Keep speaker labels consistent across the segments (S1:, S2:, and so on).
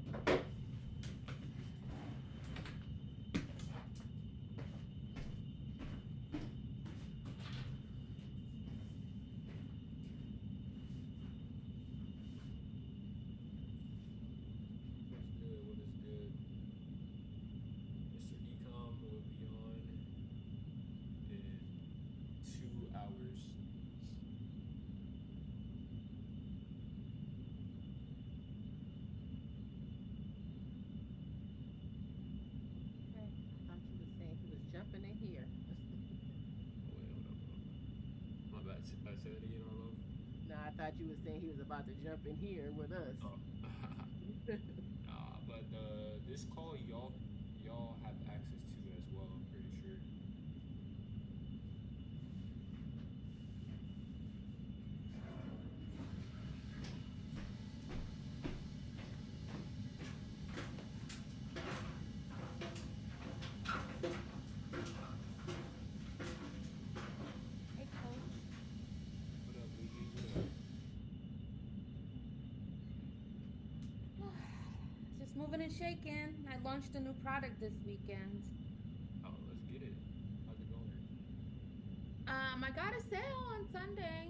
S1: What is good? Mr. Ecom will be on in 2 hours.
S2: Okay. I thought you were saying he was jumping in here.
S1: Oh wait, hold up. My bad. I said it again, Arlo.
S2: No, I thought you were saying he was about to jump in here with us.
S1: Oh. Nah, but this call y'all have access to as well, I'm pretty sure.
S3: Hey, coach.
S1: What up, Luigi? What up?
S3: Just moving and shaking. I launched a new product this weekend.
S1: Oh, let's get it. How's it going?
S3: I got a sale on Sunday,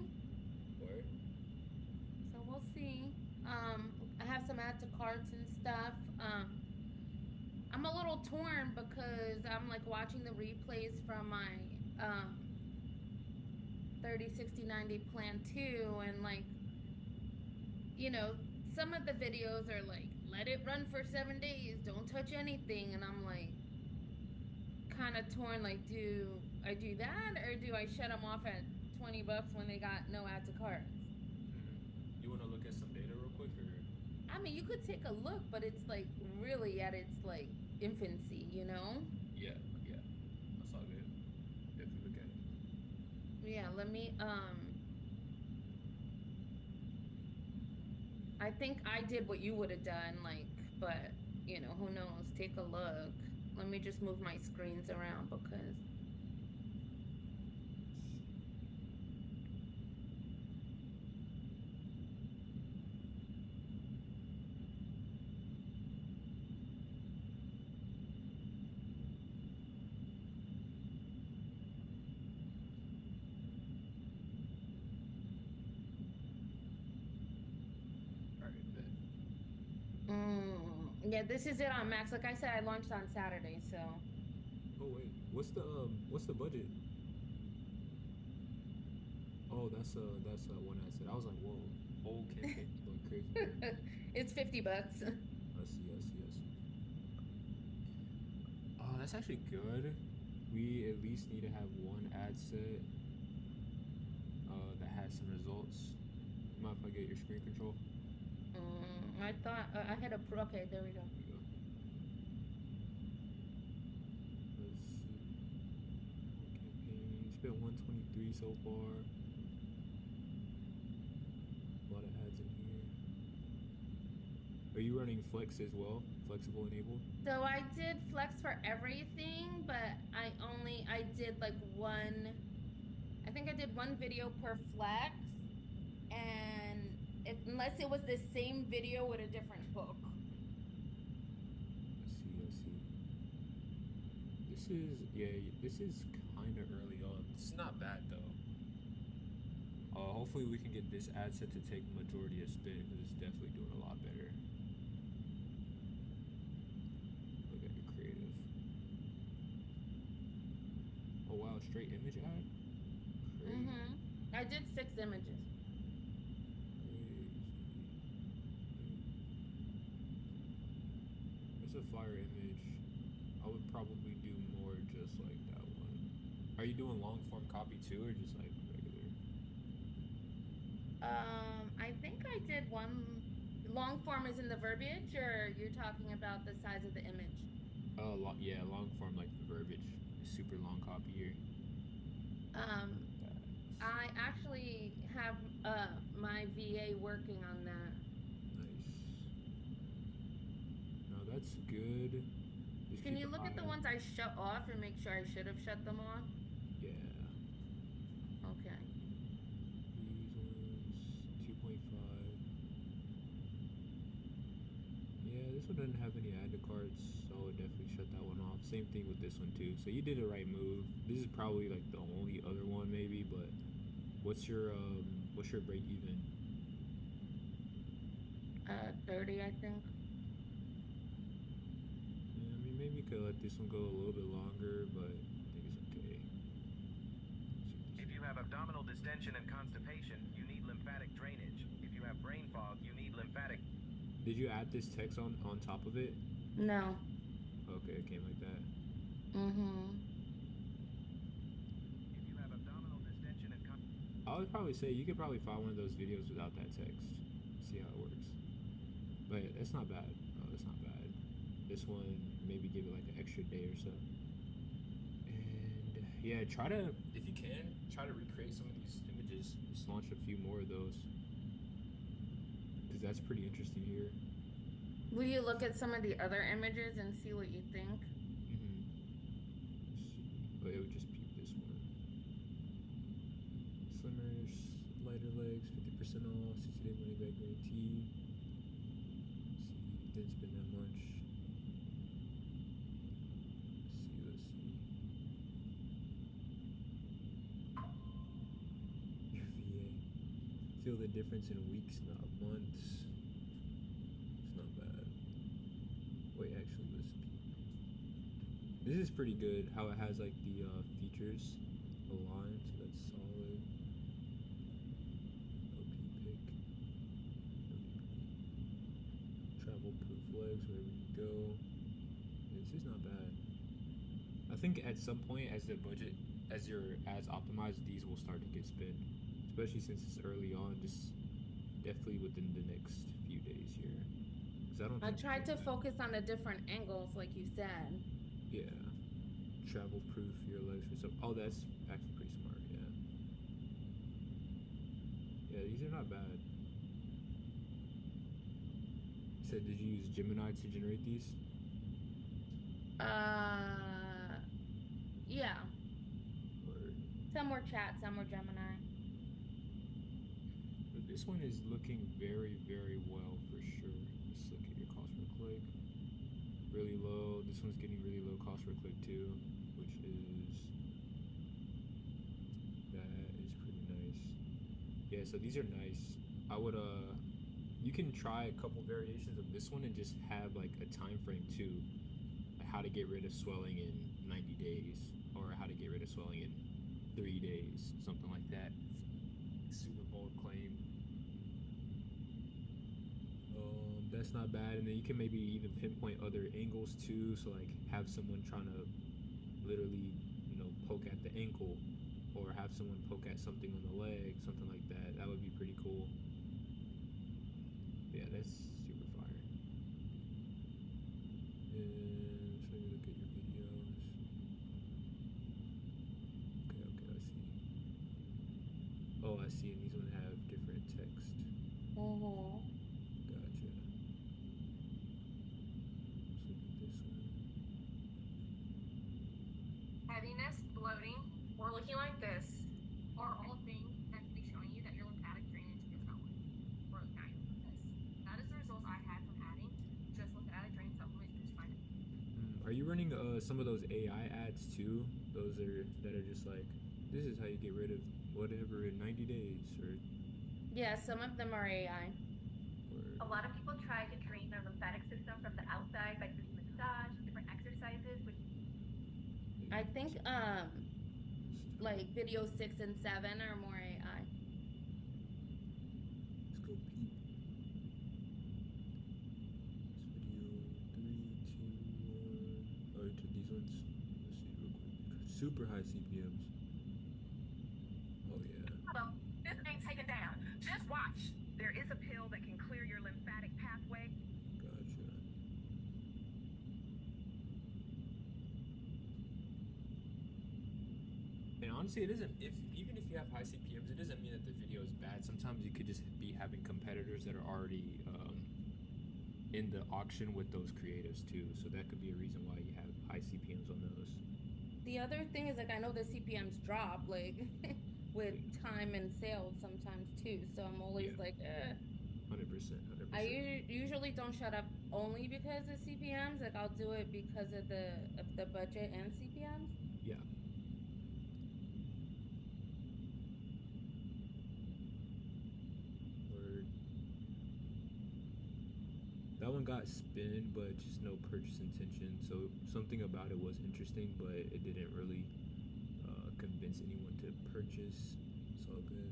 S1: Where?
S3: so we'll see. I have some add to carts and stuff. I'm a little torn because I'm like watching the replays from my 30, 60, 90 plan too, and like, some of the videos are like, let it run for 7 days, don't touch anything, and I'm like kind of torn, like, do I do that or do I shut them off at $20 when they got no add to carts?
S1: Mm-hmm. You want to look at some data real quick, or?
S3: I mean, you could take a look, but it's like really at its like infancy, you know?
S1: Yeah, yeah. That's all good. Definitely look at it.
S3: Yeah, let me I think I did what you would have done, like, but who knows? Take a look. Let me just move my screens around because
S1: Let's see. All right, bet.
S3: yeah, this is it on Max. Like I said, I launched on Saturday, so
S1: Oh wait, what's the budget? Oh, that's one I said. I was like, whoa, whole campaign is going crazy.
S3: it's $50.
S1: I see, I see, I see. Oh, that's actually good. We at least need to have one ad set that has some results. You mind if I get your screen control?
S3: I thought I had a pro. Okay, there we go.
S1: There you go. Let's see. Whole campaign. Spent 123 so far. A lot of ads in here. Are you running Flex as well? Flexible enabled?
S3: So I did Flex for everything, but I did like one. I think I did one video per Flex, and unless it was the same video with a different hook.
S1: I see, I see. This is kind of early on. It's not bad though. Hopefully we can get this ad set to take majority of spin because it's definitely doing a lot better. Look at your creative. Oh wow, straight image ad? Crazy.
S3: I did 6 images.
S1: Crazy. It's a fire image. I would probably do more just like that one. Are you doing long form copy too, or just like regular?
S3: I think I did one. Long form is in the verbiage, or you're talking about the size of the image?
S1: Yeah, long form like the verbiage, super long copy here.
S3: Um,
S1: That. Let's
S3: I
S1: see.
S3: actually have my VA working on that.
S1: Nice. No, that's good. Just
S3: Can
S1: keep
S3: you
S1: an
S3: look at
S1: eye
S3: the
S1: out.
S3: ones I shut off and make sure I should have shut them off?
S1: Yeah.
S3: Okay.
S1: These ones, 2.5. Yeah, this one doesn't have any add to carts, so I would definitely shut that one off. Same thing with this one too. So you did the right move. This is probably like the only other one maybe, but what's your break even?
S3: 30, I think.
S1: Yeah, I mean maybe you could let this one go a little bit longer, but I think it's okay.
S4: If you have abdominal distension and constipation, you need lymphatic drainage. If you have brain fog, you need lymphatic.
S1: Did you add this text on top of it?
S3: No.
S1: Okay, it came like that.
S3: Mm-hmm.
S4: If you have abdominal distension and
S1: I would probably say you could probably find one of those videos without that text. See how it works. But it's not bad. Oh, it's not bad. This one, maybe give it like an extra day or so. And yeah, try to, if you can, try to recreate some of these images. Just launch a few more of those. Because that's pretty interesting here.
S3: Will you look at some of the other images and see what you think?
S1: Mm-hmm. Let's see. But it would just peep this one. Slimmer, lighter legs, 50% off, 60-day money back guarantee. Let's see, didn't spend that much. Let's see. Your VA. Feel the difference in weeks, not months. It's not bad. Wait, actually, let's peep. This is pretty good. How it has like the features aligned, so that's solid. OP pick. Travel proof legs wherever you go. Yeah, this is not bad. I think at some point, as the budget, as your ads optimized, these will start to get spent, especially since it's early on. Just definitely within the next few days here. Cause I don't.
S3: I
S1: think
S3: tried to focus on the different angles, like you said.
S1: Yeah. Travel proof your legs for some. Oh, that's actually pretty smart. Yeah. Yeah, these are not bad. You said, did you use Gemini to generate these?
S3: Yeah.
S1: Or
S3: Some were chat, some were Gemini.
S1: but this one is looking very, very well for sure. Let's look at your cost per click. Really low. This one's getting really low cost per click too, which is pretty nice. Yeah, so these are nice. I would you can try a couple variations of this one and just have like a time frame too, like how to get rid of swelling in 90 days or how to get rid of swelling in 3 days, something like that. Super bold claim. That's not bad. And then you can maybe even pinpoint other angles too, so like have someone trying to literally, poke at the ankle, or have someone poke at something on the leg, something like that. That would be pretty cool. Yeah, that's super fire. And so you look at your videos. Okay, I see. Oh, I see. And these ones have different text.
S3: Mm-hmm.
S1: Gotcha. Let's look at this one.
S5: Heaviness, bloating, or looking like this, are all things that could be showing you that your lymphatic drainage is not working, or now you're like this. That is the results I had from adding just lymphatic drain supplement to find it.
S1: Are you running some of those AI ads too? Those that are just like, this is how you get rid of whatever in 90 days, or
S3: Yeah, some of them are AI.
S5: A lot of people try to drain their lymphatic system from the outside by doing massage, different exercises, which
S3: I think like video 6 and 7 are more AI.
S1: Let's go peep. This video 3, 2, 1. Oh, you took these ones. Let's see real quick. Super high CPMs. Oh yeah.
S5: Hello, this ain't taken down. Just watch. There is a pill that can clear your lymphatic pathway.
S1: Gotcha. And honestly, it isn't. Even if you have high CPMs, it doesn't mean that the video is bad. Sometimes you could just be having competitors that are already in the auction with those creatives too. So that could be a reason why you have high CPMs on those.
S3: The other thing is like I know the CPMs drop like with time and sales sometimes too. So I'm always
S1: Yeah.
S3: like,
S1: 100%.
S3: I usually don't shut up only because of CPMs. Like I'll do it because of the budget and CPMs.
S1: Yeah. Word. That one got spin, but just no purchase intention. So something about it was interesting, but it didn't really convince anyone to purchase. It's all good.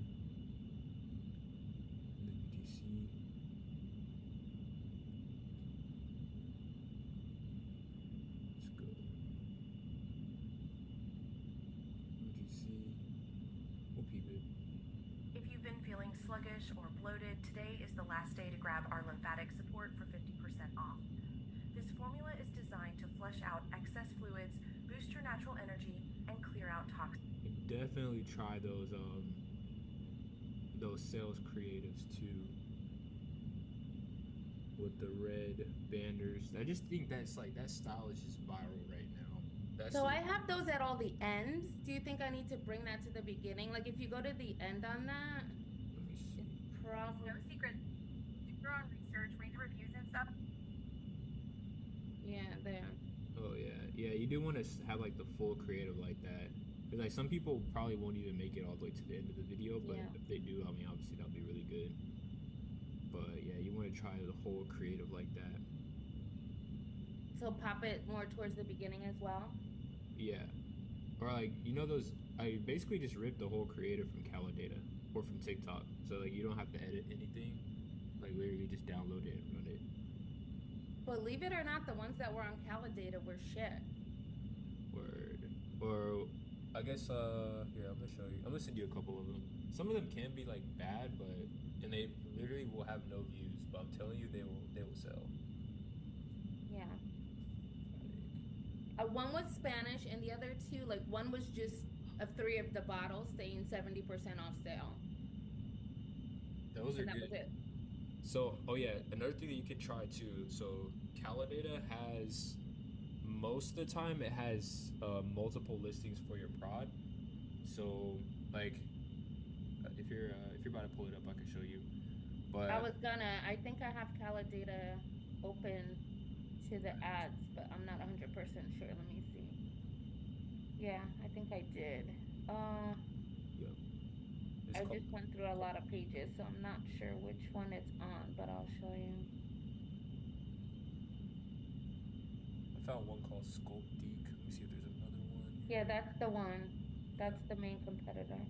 S1: The UGC. Let's go. UGC. We'll peep it.
S6: If you've been feeling sluggish or bloated, today is the last day to grab our lymphatic support for 50% off. This formula is designed to flush out excess fluids, boost your natural energy, and clear out toxins.
S1: Definitely try those sales creatives too, with the red banners. I just think that's like, that style is just viral right now. That's
S3: So
S1: the-
S3: I have those at all the ends. Do you think I need to bring that to the beginning? Like if you go to the end on that,
S1: Let me see.
S3: it's probably
S5: No secret. Do your own research, read the reviews and stuff.
S3: yeah there.
S1: Oh yeah, you do want to have like the full creative like that. Because like some people probably won't even make it all the way to the end of the video, but
S3: Yeah.
S1: if they do, I mean, obviously that'll be really good. But yeah, you want to try the whole creative like that.
S3: So pop it more towards the beginning as well.
S1: Yeah. Or like, you know those, I basically just ripped the whole creative from Calidata or from TikTok. So like you don't have to edit anything. Like literally just download it and run it.
S3: Believe it or not, the ones that were on Calidata were shit.
S1: Word. Or I guess here, I'm gonna show you. I'm gonna send you a couple of them. Some of them can be like bad, but and they literally will have no views, but I'm telling you they will sell.
S3: Yeah. One was Spanish, and the other two, like one was just of 3 of the bottles saying 70% off sale.
S1: Those are
S3: And that
S1: good.
S3: was it.
S1: So, oh yeah, another thing that you could try too. So, Calidata has most of the time it has multiple listings for your prod. So, like, if you're about to pull it up, I can show you. But
S3: I think I have Calidata open to the ads, but I'm not 100% sure. Let me see. Yeah, I think I did.
S1: it's
S3: I
S1: called-
S3: just went through a lot of pages, so I'm not sure which one it's on, but I'll show you.
S1: I found one called Sculptique. Let me see if there's another one.
S3: Yeah, that's the one. That's the main competitor.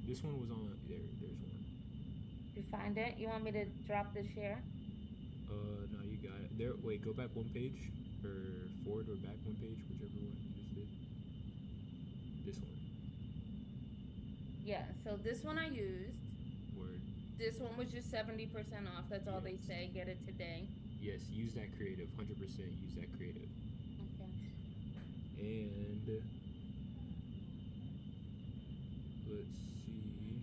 S1: This one was on there. There's one.
S3: Did you find it? You want me to drop the share?
S1: No, you got it. There. Wait, go back one page, or forward or back one page, whichever one you just did. This one.
S3: Yeah. So this one I used.
S1: Word.
S3: This one was just 70% off. That's all they
S1: Yes.
S3: say. Get it today.
S1: Yes, use that creative. 100% use that creative.
S3: Okay.
S1: And let's see.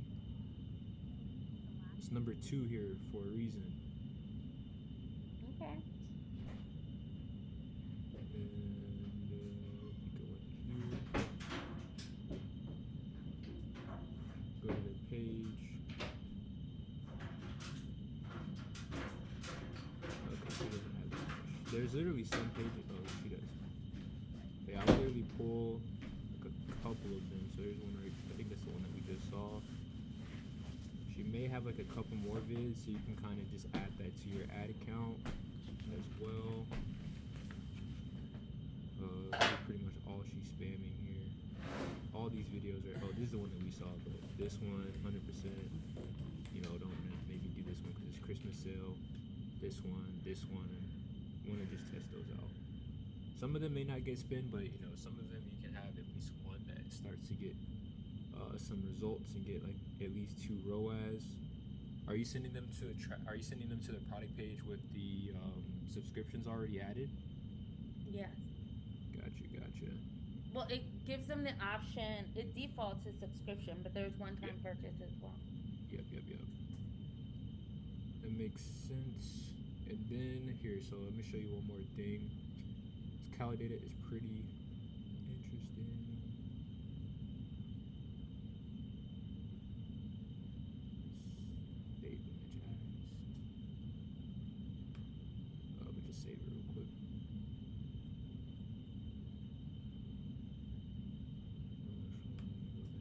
S1: It's number 2 here for a reason.
S3: Okay.
S1: And if you go in here, go to the page. Okay, she doesn't have that much. There's literally some pages. Oh, she does. Yeah, I'll literally pull like a couple of them. So there's one right. I think that's the one that we just saw. She may have like a couple more vids, so you can kind of just add that to your ad account as well. That's pretty much all she's spamming here. All these videos are. Oh, this is the one that we saw, but this one, 100%. You know, don't maybe do this one because it's Christmas sale. This one. You want to just test those out. Some of them may not get spin, but you know, some of them you can have at least one that starts to get some results and get like at least 2 ROAS. Are you sending them to Are you sending them to the product page with the subscriptions already added?
S3: Yes.
S1: Gotcha.
S3: Well, it gives them the option. It defaults to subscription, but there's one-time purchase as well.
S1: Yep. That makes sense. And then here, so let me show you one more thing. This Cali data is pretty interesting. Save image as. Let me just save it real quick.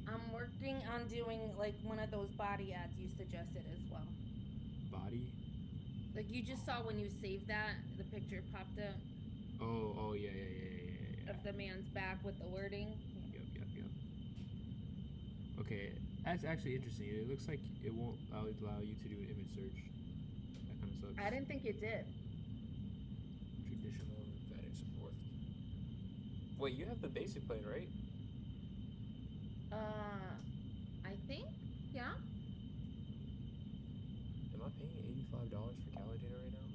S3: I'm working on doing like one of those body ads you suggested as well.
S1: Body.
S3: Like you just saw when you saved that, the picture popped up
S1: Oh yeah.
S3: of the man's back with the wording.
S1: Yep. Okay, that's actually interesting. It looks like it won't allow you to do an image search. That kind of sucks.
S3: I didn't think it did.
S1: Traditional lymphatic support. Wait, you have the basic plan, right?
S3: I think, yeah.
S1: Am I paying $85 for Cali data right now?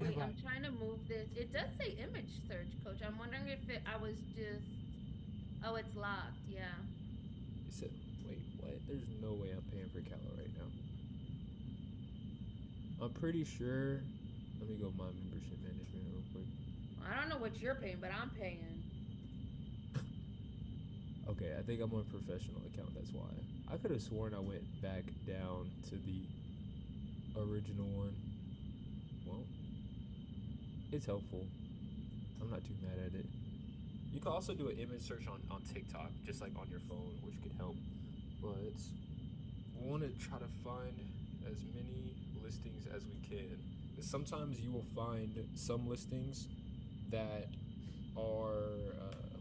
S3: Wait, I'm trying to move this. It does say image search, Coach. I'm wondering if I was just. Oh, it's locked. Yeah.
S1: It said, wait, what? There's no way I'm paying for Cali right now. I'm pretty sure. Let me go my membership management real quick.
S3: I don't know what you're paying, but I'm paying.
S1: Okay, I think I'm on professional account. That's why. I could have sworn I went back down to the original one. Well, it's helpful. I'm not too mad at it. You can also do an image search on TikTok, just like on your phone, which could help. But we want to try to find as many listings as we can. Because sometimes you will find some listings that are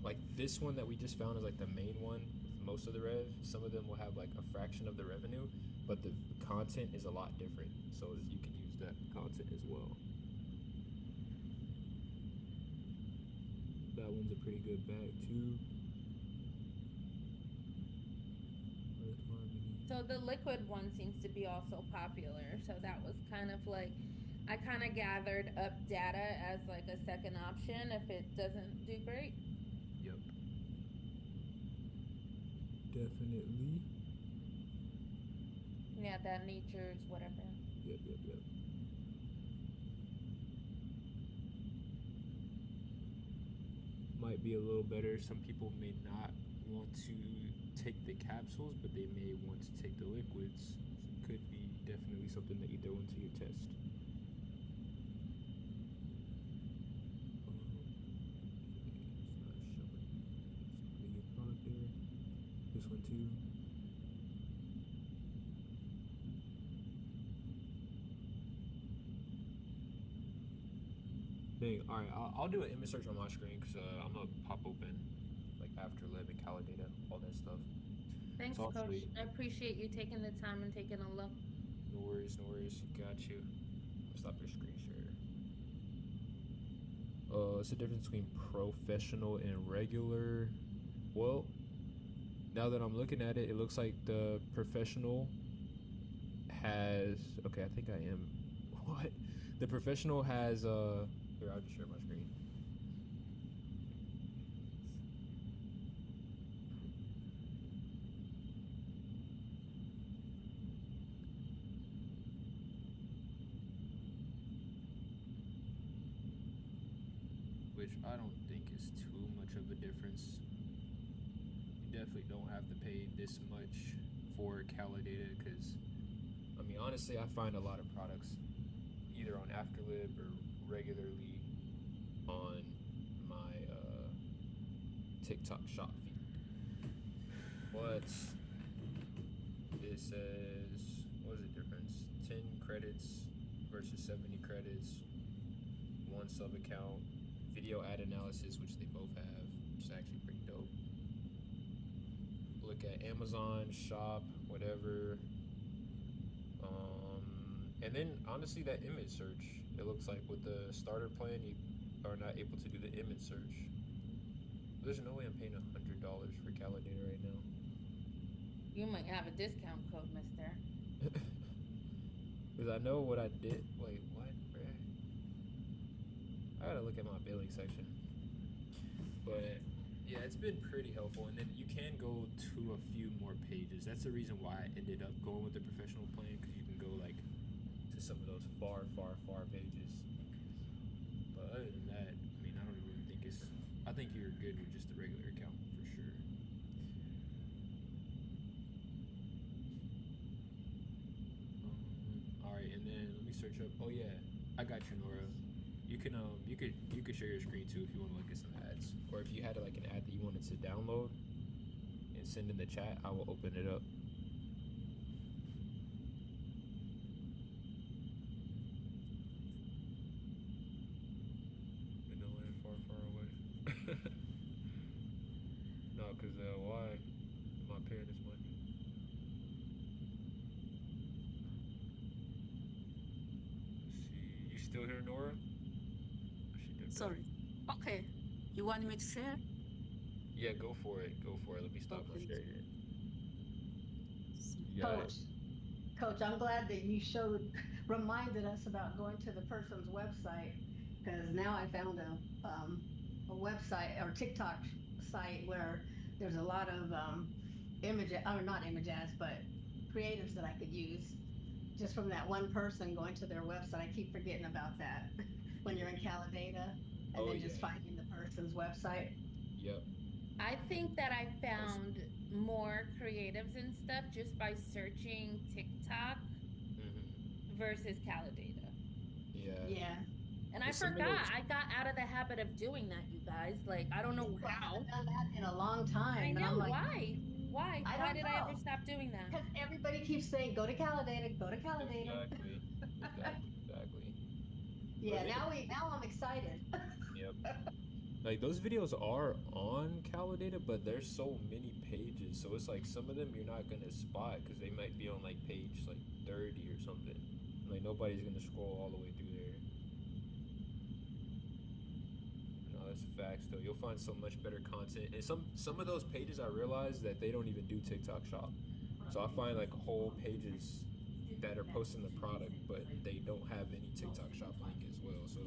S1: like this one that we just found is like the main one with most of the rev. Some of them will have like a fraction of the revenue, but the content is a lot different. So you can use that content as well. That one's a pretty good bag too.
S3: So the liquid one seems to be also popular. So that was kind of like, I kind of gathered up data as like a second option if it doesn't do great.
S1: Yep. Definitely.
S3: Yeah, that nature's whatever.
S1: Yep. Might be a little better. Some people may not want to take the capsules, but they may want to take the liquids. So it could be definitely something that you throw into your test. It's not showing. It's pretty good product there. This one too. Dang, alright, I'll do an image search on my screen because I'm gonna pop open like Afterlib and Cali data, all that stuff.
S3: Thanks,
S1: So
S3: Coach.
S1: hopefully-
S3: I appreciate you taking the time and taking a look.
S1: No worries. Got you. Stop your screen share. It's the difference between professional and regular. Well, now that I'm looking at it, it looks like the professional has. Okay, I think I am. What? The professional has. Here, I'll just share my screen. Which I don't think is too much of a difference. You definitely don't have to pay this much for Cali data because, I mean, honestly, I find a lot of products either on Afterlib or regularly on my TikTok shop feed. But it says, what is the difference? 10 credits versus 70 credits, one sub account, video ad analysis, which they both have, which is actually pretty dope. Look at Amazon, shop, whatever. And then honestly, that image search, it looks like with the starter plan, you are not able to do the image search. There's no way I'm paying $100 for Cali data right now.
S3: You might have a discount code, mister.
S1: Because I know what I did. Wait, what? I gotta look at my billing section. But yeah, it's been pretty helpful. And then you can go to a few more pages. That's the reason why I ended up going with the professional plan, because you can go like to to some of those far pages. But other than that, I mean, I don't really think it's. I think you're good with just the regular account for sure. All right, and then let me search up. Oh yeah, I got you, Nora. You could share your screen too if you want to look at some ads, or if you had like an ad that you wanted to download and send in the chat, I will open it up. In the land far, far away. No, cause why am I paying this money? Let's see. You still here, Nora? She dipped out.
S7: Sorry. Okay. You want me to share?
S1: Yeah, go for it. Go for it. Let me stop my
S7: Okay.
S1: share here. You got it.
S2: Coach, I'm glad that you reminded us about going to the person's website, because now I found a website or TikTok site where there's a lot of not image ads, but creatives that I could use just from that one person going to their website. I keep forgetting about that when you're in Caladata and
S1: Oh,
S2: then just
S1: yeah.
S2: finding the person's website.
S1: Yep.
S3: I think that I found more creatives and stuff just by searching TikTok versus Caladata.
S1: Yeah.
S2: Yeah.
S3: And I
S1: But some of
S3: forgot.
S1: those-
S3: I got out of the habit of doing that, you guys. Like, I don't know
S2: I
S3: how.
S2: haven't done that in a long time.
S3: I
S2: and
S3: know.
S2: I'm like,
S3: Why? Why?
S2: I
S3: Why
S2: don't
S3: did I ever
S2: know.
S3: stop doing that?
S2: because everybody keeps saying, go to Caladata, go to Caladata.
S1: Exactly. Exactly.
S2: Yeah,
S1: But
S2: now I'm excited.
S1: Yep. Like those videos are on Caladata, but there's so many pages, so it's like some of them you're not gonna spot because they might be on like page like 30 or something. Like nobody's gonna scroll all the way through there. No, that's facts though. You'll find so much better content, and some of those pages I realize that they don't even do TikTok Shop. So I find like whole pages that are posting the product, but they don't have any TikTok Shop link as well. So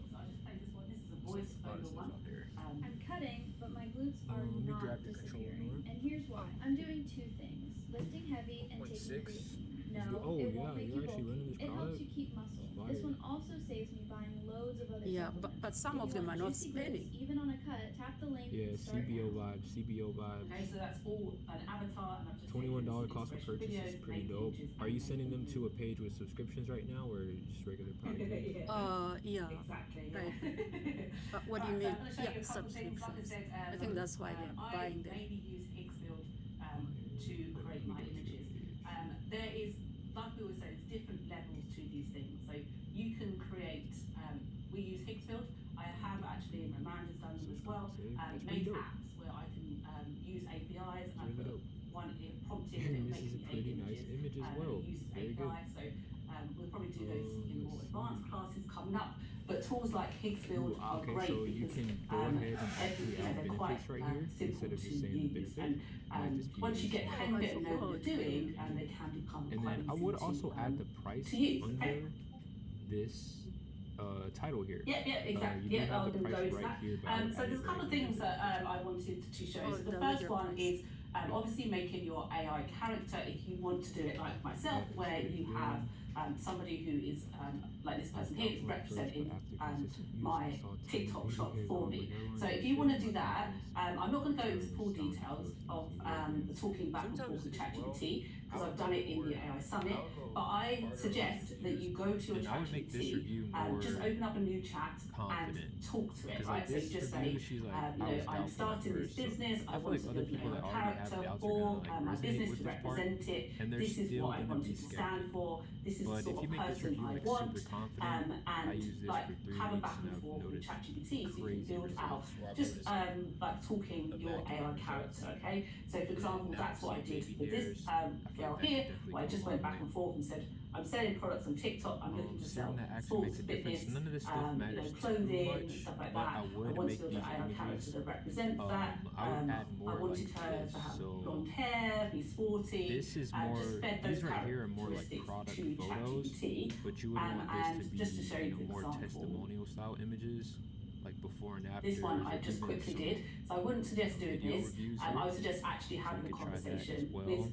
S8: Voice
S1: a lot of
S8: over
S1: stuff
S8: one.
S1: out there.
S8: I'm cutting, but my glutes are
S1: Let me
S8: not
S1: grab your controller,
S8: disappearing.
S1: Nora.
S8: And here's why. I'm doing two things. Lifting heavy and
S1: 0.6.
S8: taking creatine. No,
S1: Oh,
S8: it
S1: yeah,
S8: won't make
S1: you're
S8: you
S1: actually
S8: bulky.
S1: running this
S8: It helps
S1: product?
S8: you keep muscle.
S1: Fire.
S8: This one also saves me buying loads of other
S7: Yeah,
S8: supplements.
S7: but some
S8: If
S7: of
S8: you
S7: them
S8: want
S7: are not
S8: juicy
S7: spinning.
S8: bits, even on a cut, tap the link
S1: Yeah,
S8: and start
S1: CBO
S8: now.
S1: vibes, CBO vibes.
S9: Okay, so that's all an avatar, and I've just
S1: $21
S9: taken
S1: cost
S9: some
S1: of purchase is
S9: inspiration
S1: pretty
S9: videos,
S1: dope.
S9: made images,
S1: Are you
S9: and
S1: sending them
S9: made
S1: to a page with subscriptions right now, or just regular product?
S9: Yeah.
S7: Yeah.
S9: Exactly.
S7: Right. What do you
S9: Right,
S7: mean?
S9: So I'm going to show
S7: Yeah,
S9: you a couple of things. Like I
S7: subscriptions.
S9: said,
S7: I think that's why they're
S9: I
S7: buying them.
S9: mainly use Higgsfield to create my images. There is, like we always say, there's different levels to these things. So you can create, we use Higgsfield. I have actually, and Amanda's done them as well,
S1: That's pretty
S9: made
S1: dope.
S9: apps where I can use APIs, and I
S1: Really
S9: put
S1: dope.
S9: one prompted and
S1: And
S9: it'll
S1: this
S9: make
S1: is a
S9: me
S1: pretty
S9: 8
S1: nice
S9: images.
S1: image as
S9: And
S1: well.
S9: it uses
S1: Very good.
S9: APIs, so we'll probably do those in more
S1: Let's
S9: advanced
S1: see.
S9: classes coming up. But tools like Higgsfield
S1: Ooh,
S9: are
S1: okay,
S9: great
S1: so you
S9: because
S1: can go ahead and actually add
S9: they're quite
S1: benefits right here
S9: simple
S1: instead of
S9: to
S1: just saying the
S9: use.
S1: benefit.
S9: And
S1: Might just be
S9: once you get the
S1: useful.
S9: hang of it and know what
S7: forgot.
S9: you're doing, they can become
S1: And
S9: quite
S1: then I
S9: easy
S1: would
S9: to,
S1: also add the price
S9: to use.
S1: under
S9: Okay.
S1: this title here.
S9: Yeah, exactly.
S1: You do
S9: Yeah,
S1: have
S9: I'm
S1: the
S9: going to go
S1: price
S9: into
S1: right
S9: that.
S1: here, but I would
S9: So
S1: add
S9: there's
S1: it
S9: a couple
S1: right
S9: of things
S1: here.
S9: that I wanted to show.
S7: Oh,
S9: So the
S7: the
S9: first
S7: bigger
S9: one
S7: price.
S9: is obviously making your AI character. If you want to do it like myself,
S1: Yeah,
S9: where
S1: it's
S9: you
S1: pretty
S9: have somebody who is like this person here is representing my TikTok shop for me. So if you want to do that, I'm not going to go into full details of the talking back and forth with ChatGPT because I've done it in the AI Summit. But I suggest that you go to a
S1: And I would make this
S9: ChatGPT,
S1: review more
S9: just open up a new chat
S1: confident.
S9: and talk to it.
S1: Because
S9: Right?
S1: like
S9: So
S1: this
S9: you just
S1: review,
S9: say,
S1: she's like,
S9: you
S1: I
S9: know,
S1: was
S9: I'm
S1: doubtful at
S9: starting this
S1: first. So
S9: business.
S1: I
S9: I
S1: feel
S9: want
S1: like
S9: to
S1: other
S9: build
S1: people
S9: an
S1: that
S9: AI
S1: already have
S9: character
S1: doubts are
S9: for
S1: gonna like
S9: my
S1: resonate
S9: business
S1: with
S9: to
S1: this part,
S9: represent it.
S1: and they're
S9: This is
S1: still
S9: what I
S1: gonna
S9: want
S1: be
S9: it to stand
S1: skeptical.
S9: for. This is
S1: But
S9: the
S1: if
S9: sort
S1: you
S9: of
S1: make this
S9: person
S1: review
S9: I
S1: like
S9: want.
S1: super confident, I
S9: And
S1: used this
S9: like
S1: for 3
S9: have a
S1: weeks
S9: back
S1: and
S9: and
S1: I've
S9: forth with
S1: noticed
S9: ChatGPT so you can
S1: crazy
S9: build out
S1: results. Where I
S9: just
S1: noticed
S9: like talking your AI
S1: immaculate
S9: character,
S1: results.
S9: okay? So for example,
S1: now
S9: that's what I
S1: seeing
S9: did
S1: baby
S9: with this
S1: hairs, I feel
S9: girl
S1: like that
S9: here,
S1: could definitely
S9: where I
S1: go
S9: just
S1: a
S9: went
S1: long
S9: back
S1: way.
S9: and forth and said, I'm selling products on TikTok, I'm looking to sell
S1: Something that actually
S9: sports,
S1: makes a difference.
S9: fitness,
S1: None of this stuff
S9: you know,
S1: matters too
S9: clothing and
S1: much,
S9: stuff like
S1: but
S9: that.
S1: I
S9: I
S1: would
S9: want to
S1: make
S9: build
S1: these
S9: an AI character
S1: images.
S9: that represents that.
S1: I would add
S9: I
S1: more
S9: wanted
S1: like
S9: her
S1: this.
S9: to have
S1: So
S9: blonde hair, be sporty.
S1: this is
S9: And
S1: more.
S9: just fed those
S1: These right here are more like
S9: characteristics
S1: product
S9: to
S1: photos,
S9: ChatGPT.
S1: but you would want
S9: And
S1: this to be,
S9: just to show you an
S1: more
S9: example.
S1: testimonial style images, like before and after.
S9: This one I just quickly did, so I wouldn't suggest doing
S1: video
S9: this.
S1: reviews
S9: I
S1: here.
S9: would suggest actually
S1: So
S9: having
S1: you
S9: a
S1: could try that as
S9: conversation
S1: well.
S9: with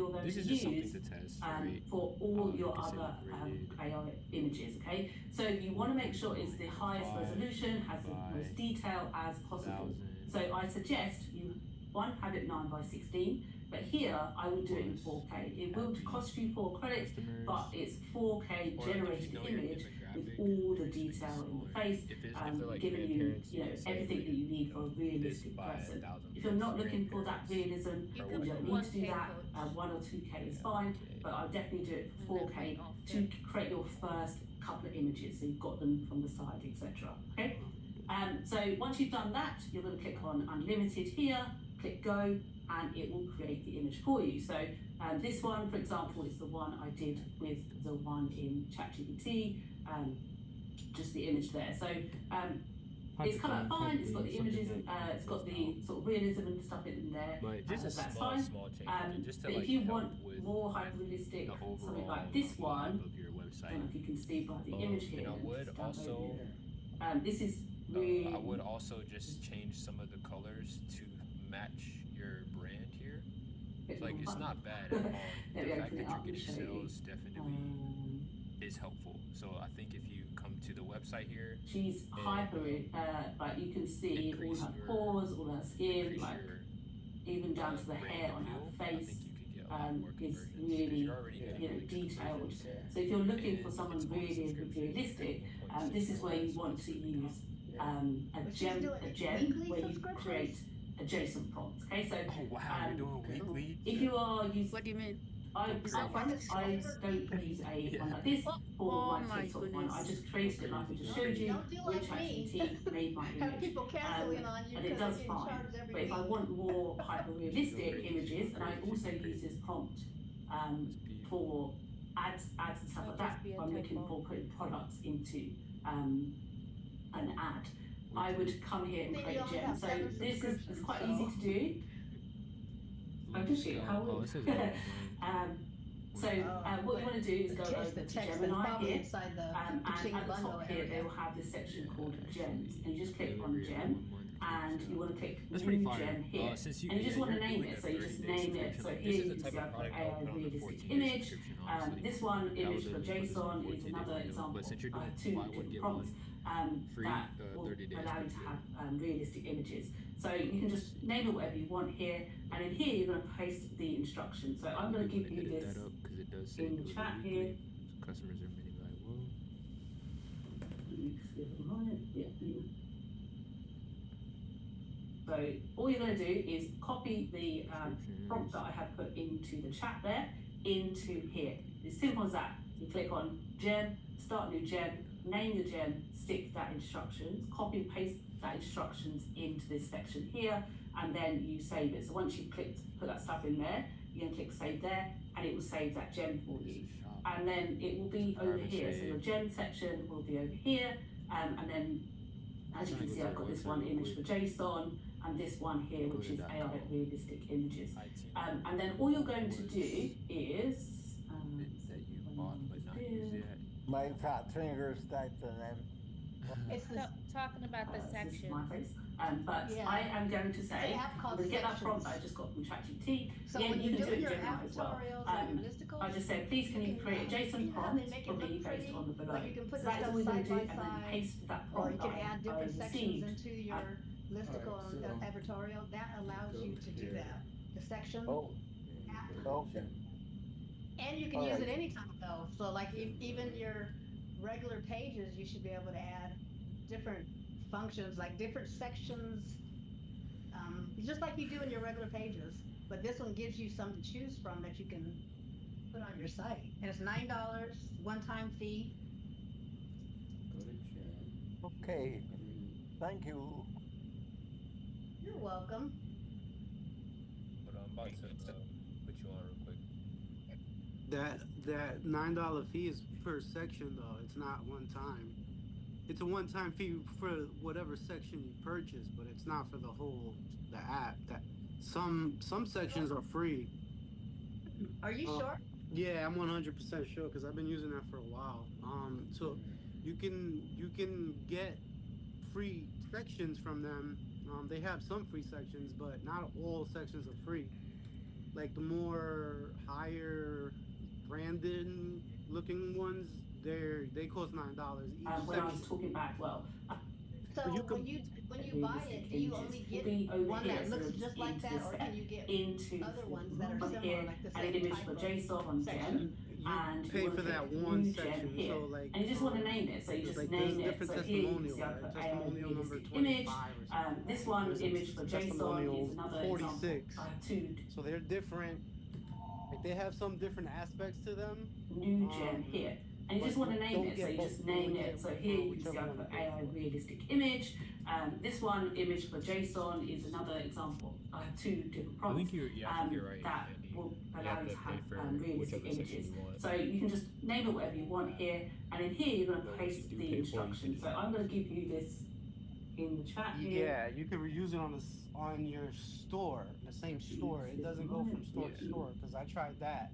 S9: you're going
S1: This
S9: to
S1: is just something
S9: use
S1: to test, right?
S9: for all your
S1: Like I said,
S9: other
S1: graded
S9: AI images, okay? So you want to make sure it's the highest
S1: 5
S9: resolution, has the most
S1: by
S9: detail as possible.
S1: 1000.
S9: So I suggest you one, have it 9:16. But here, I would do it in 4K. It will cost you 4 credits, but it's 4K generated image with all the detail in the face, giving you, everything that you need for a realistic person. If you're not looking for that realism,
S3: You
S9: or
S3: can
S9: you don't
S3: put
S9: need to do
S3: 1K,
S9: that,
S3: coach.
S9: 1 or 2K is fine, but I'll definitely do it for 4K to create your first couple of images, so you've got them from the side, etc. Okay? So once you've done that, you're going to click on Unlimited here, click Go, and it will create the image for you. So this one, for example, is the one I did with the one in ChatGPT, just the image there. So it's come out fine, it's got the images, it's got the sort of realism and stuff in there,
S1: But just a
S9: that's
S1: small,
S9: fine.
S1: small change. Just to
S9: But
S1: like
S9: if you
S1: help
S9: want
S1: with
S9: more hyper-realistic,
S1: the overall
S9: something like this one,
S1: of your
S9: I
S1: website.
S9: don't know if you can see by the image here.
S1: And I would
S9: it's down
S1: also,
S9: over here. This is really,
S1: I would also just change some of the colors to match your brand here. Like it's not bad at all. The fact that you're getting sales definitely is helpful. So I think if you come to the website here,
S9: she's hyper, like you can see all her pores, all her skin, like even down to the hair on her face. Is really, detailed. So if you're looking for someone really realistic, this is where you want to use a gem where you create a JSON prompt. Okay, so
S1: oh wow, you're doing weekly.
S9: if you are using,
S7: What do you mean?
S9: I don't use a one like this for my TikTok one. I just created it like I just showed you.
S2: Don't do
S9: With
S2: like me.
S9: ChatGPT, made my
S2: Have
S9: image.
S2: people canceling on you
S9: And it
S2: because
S9: does
S2: they get
S9: fine.
S2: charged every
S9: But if I
S2: week.
S9: want more hyper-realistic images, and I also use this prompt for ads and stuff like that, if I'm looking for putting products into an ad, I would come here and
S2: Then
S9: create
S2: you only
S9: gem.
S2: have
S9: So
S2: 7
S9: this is
S2: subscriptions,
S9: quite
S2: so-
S9: easy to do. Oh, does she? How
S1: Oh,
S9: would?
S1: it says
S9: So what you want to do is go over
S2: The
S9: to
S2: text is
S9: Gemini
S2: probably
S9: here.
S2: inside the
S9: And
S2: Ching
S9: at the
S2: bundle
S9: top here,
S2: area.
S9: they will have this section called gems, and you just click on gem, and you want to click
S1: That's pretty
S9: new
S1: fire.
S9: gem here,
S1: Since
S9: and you just want to
S1: you're
S9: name
S1: doing
S9: it.
S1: a
S9: So you just
S1: 30-day
S9: name it.
S1: subscription,
S9: So
S1: like,
S9: here
S1: this
S9: you
S1: is the
S9: can
S1: type of
S9: have
S1: product I would put on a
S9: realistic
S1: 14-day
S9: image.
S1: subscription, honestly.
S9: This one
S1: That
S9: image
S1: was
S9: for
S1: put this in
S9: JSON is
S1: 14-day
S9: another
S1: bundle.
S9: example.
S1: But since you're doing
S9: Two
S1: buy one
S9: different
S1: get
S9: prompts
S1: one free,
S9: that will
S1: 30 days
S9: allow you
S1: pretty
S9: to
S1: good.
S9: have realistic images. So you can just name it whatever you want here, and in here you're going to paste the instructions. So I'm going to give you
S1: edit
S9: this
S1: that up because it does say
S9: in the
S1: do it
S9: chat
S1: weekly.
S9: here.
S1: So customers are maybe like, whoa.
S9: So all you're going to do is copy the prompt that I have put into the chat there into here. It's simple as that. You click on gem, start new gem, name the gem, stick that instructions, copy and paste that instructions into this section here, and then you save it. So once you've clicked, put that stuff in there, you can click save there, and it will save that gem for you. And then it will be over here. So your gem section will be over here, and then as you can see, I've got this one image for JSON, and this one here, which is AI realistic images. And then all you're going to do is
S1: that you bought but not used yet.
S10: My fat fingers typed the name.
S2: It's the
S3: Talking about the
S9: this is
S3: section.
S9: my face. But
S2: Yeah.
S9: I am going to
S2: It's
S9: say,
S2: an app
S9: I'm
S2: called
S9: going to get that prompt that I
S2: Sections.
S9: just got from ChatGPT.
S2: So
S9: Yeah,
S2: when
S9: you
S2: you're
S9: can do it
S2: doing
S9: in
S2: your
S9: Gemini as well.
S2: advertorials or your listicles,
S9: I just say, please can you
S2: can,
S9: create a JSON
S2: clean up
S9: prompt
S2: and make it
S9: for me
S2: look
S9: based
S2: pretty,
S9: on the below.
S2: like you can put
S9: So
S2: the
S9: that's
S2: stuff
S9: all we're going
S2: side
S9: to do,
S2: by
S9: and then
S2: side,
S9: paste that
S2: or
S9: prompt
S2: you can
S9: that
S2: add
S9: I
S2: different sections
S9: received.
S2: into your listicle and advertorial. That allows you to do that. The section,
S10: Oh, okay.
S2: and you can
S10: All
S2: use
S10: right.
S2: it anytime though. So like even your regular pages, you should be able to add different functions, like different sections, just like you do in your regular pages. But this one gives you some to choose from that you can put on your site. And it's $9, one-time fee.
S10: Okay. Thank you.
S2: You're welcome.
S1: But I'm about to put you on real quick.
S11: That $9 fee is per section though. It's not one time. It's a one-time fee for whatever section you purchase, but it's not for the app. That some sections are free.
S2: Are you sure?
S11: Yeah, I'm 100% sure because I've been using that for a while. So you can get free sections from them. They have some free sections, but not all sections are free. Like the more higher branded looking ones, they cost $9 each.
S9: When I was talking back, well,
S2: So
S11: you
S2: when
S11: can-
S2: you when you buy
S9: realistic
S2: it, do you
S9: images
S2: only
S9: will
S2: get
S9: be over
S2: one
S9: here.
S2: that
S9: So
S2: looks
S9: it'll
S2: just
S9: be
S2: like
S9: into
S2: that,
S9: this
S2: or
S9: set,
S2: can you get
S9: into
S2: other ones that are
S9: on
S2: similar,
S9: here,
S2: like the
S9: and an
S2: same
S9: image
S2: type
S9: for
S2: of
S9: JSON on
S2: section?
S9: gem,
S11: You
S9: and you
S11: pay
S9: want
S11: for
S9: to
S11: that
S9: click
S11: one
S9: new
S11: section.
S9: gem here,
S11: So like,
S9: and you just want to name it. So you
S11: it's
S9: just
S11: like
S9: name
S11: there's
S9: it.
S11: different
S9: So here you can see
S11: testimonial,
S9: I
S11: right?
S9: put AI
S11: Testimonial number
S9: realistic
S11: 25
S9: image.
S11: or something.
S9: This one
S11: There's
S9: image for JSON
S11: testimonial
S9: is another
S11: 46.
S9: example. I have two
S11: So they're different. Like they have some different aspects to them.
S9: new gem here. And you just want to name it, so you just name it. So here you can see I put AI realistic image. This one image for JSON is another example. I have two different
S1: I
S9: prompts
S1: think you're right.
S9: that
S1: Andy.
S9: will
S1: You
S9: allow
S1: have
S9: you
S1: to
S9: to
S1: pay
S9: have
S1: for
S9: realistic
S1: whichever section
S9: images.
S1: you want.
S9: So you can just name it whatever you want here, and in here you're going to
S1: But once
S9: paste
S1: you do
S9: the
S1: pay for it, you
S9: instructions.
S1: can
S9: So I'm going to give you this in the chat here.
S11: Yeah, you can reuse it on your store, the same store. It doesn't go from store to store because I tried that,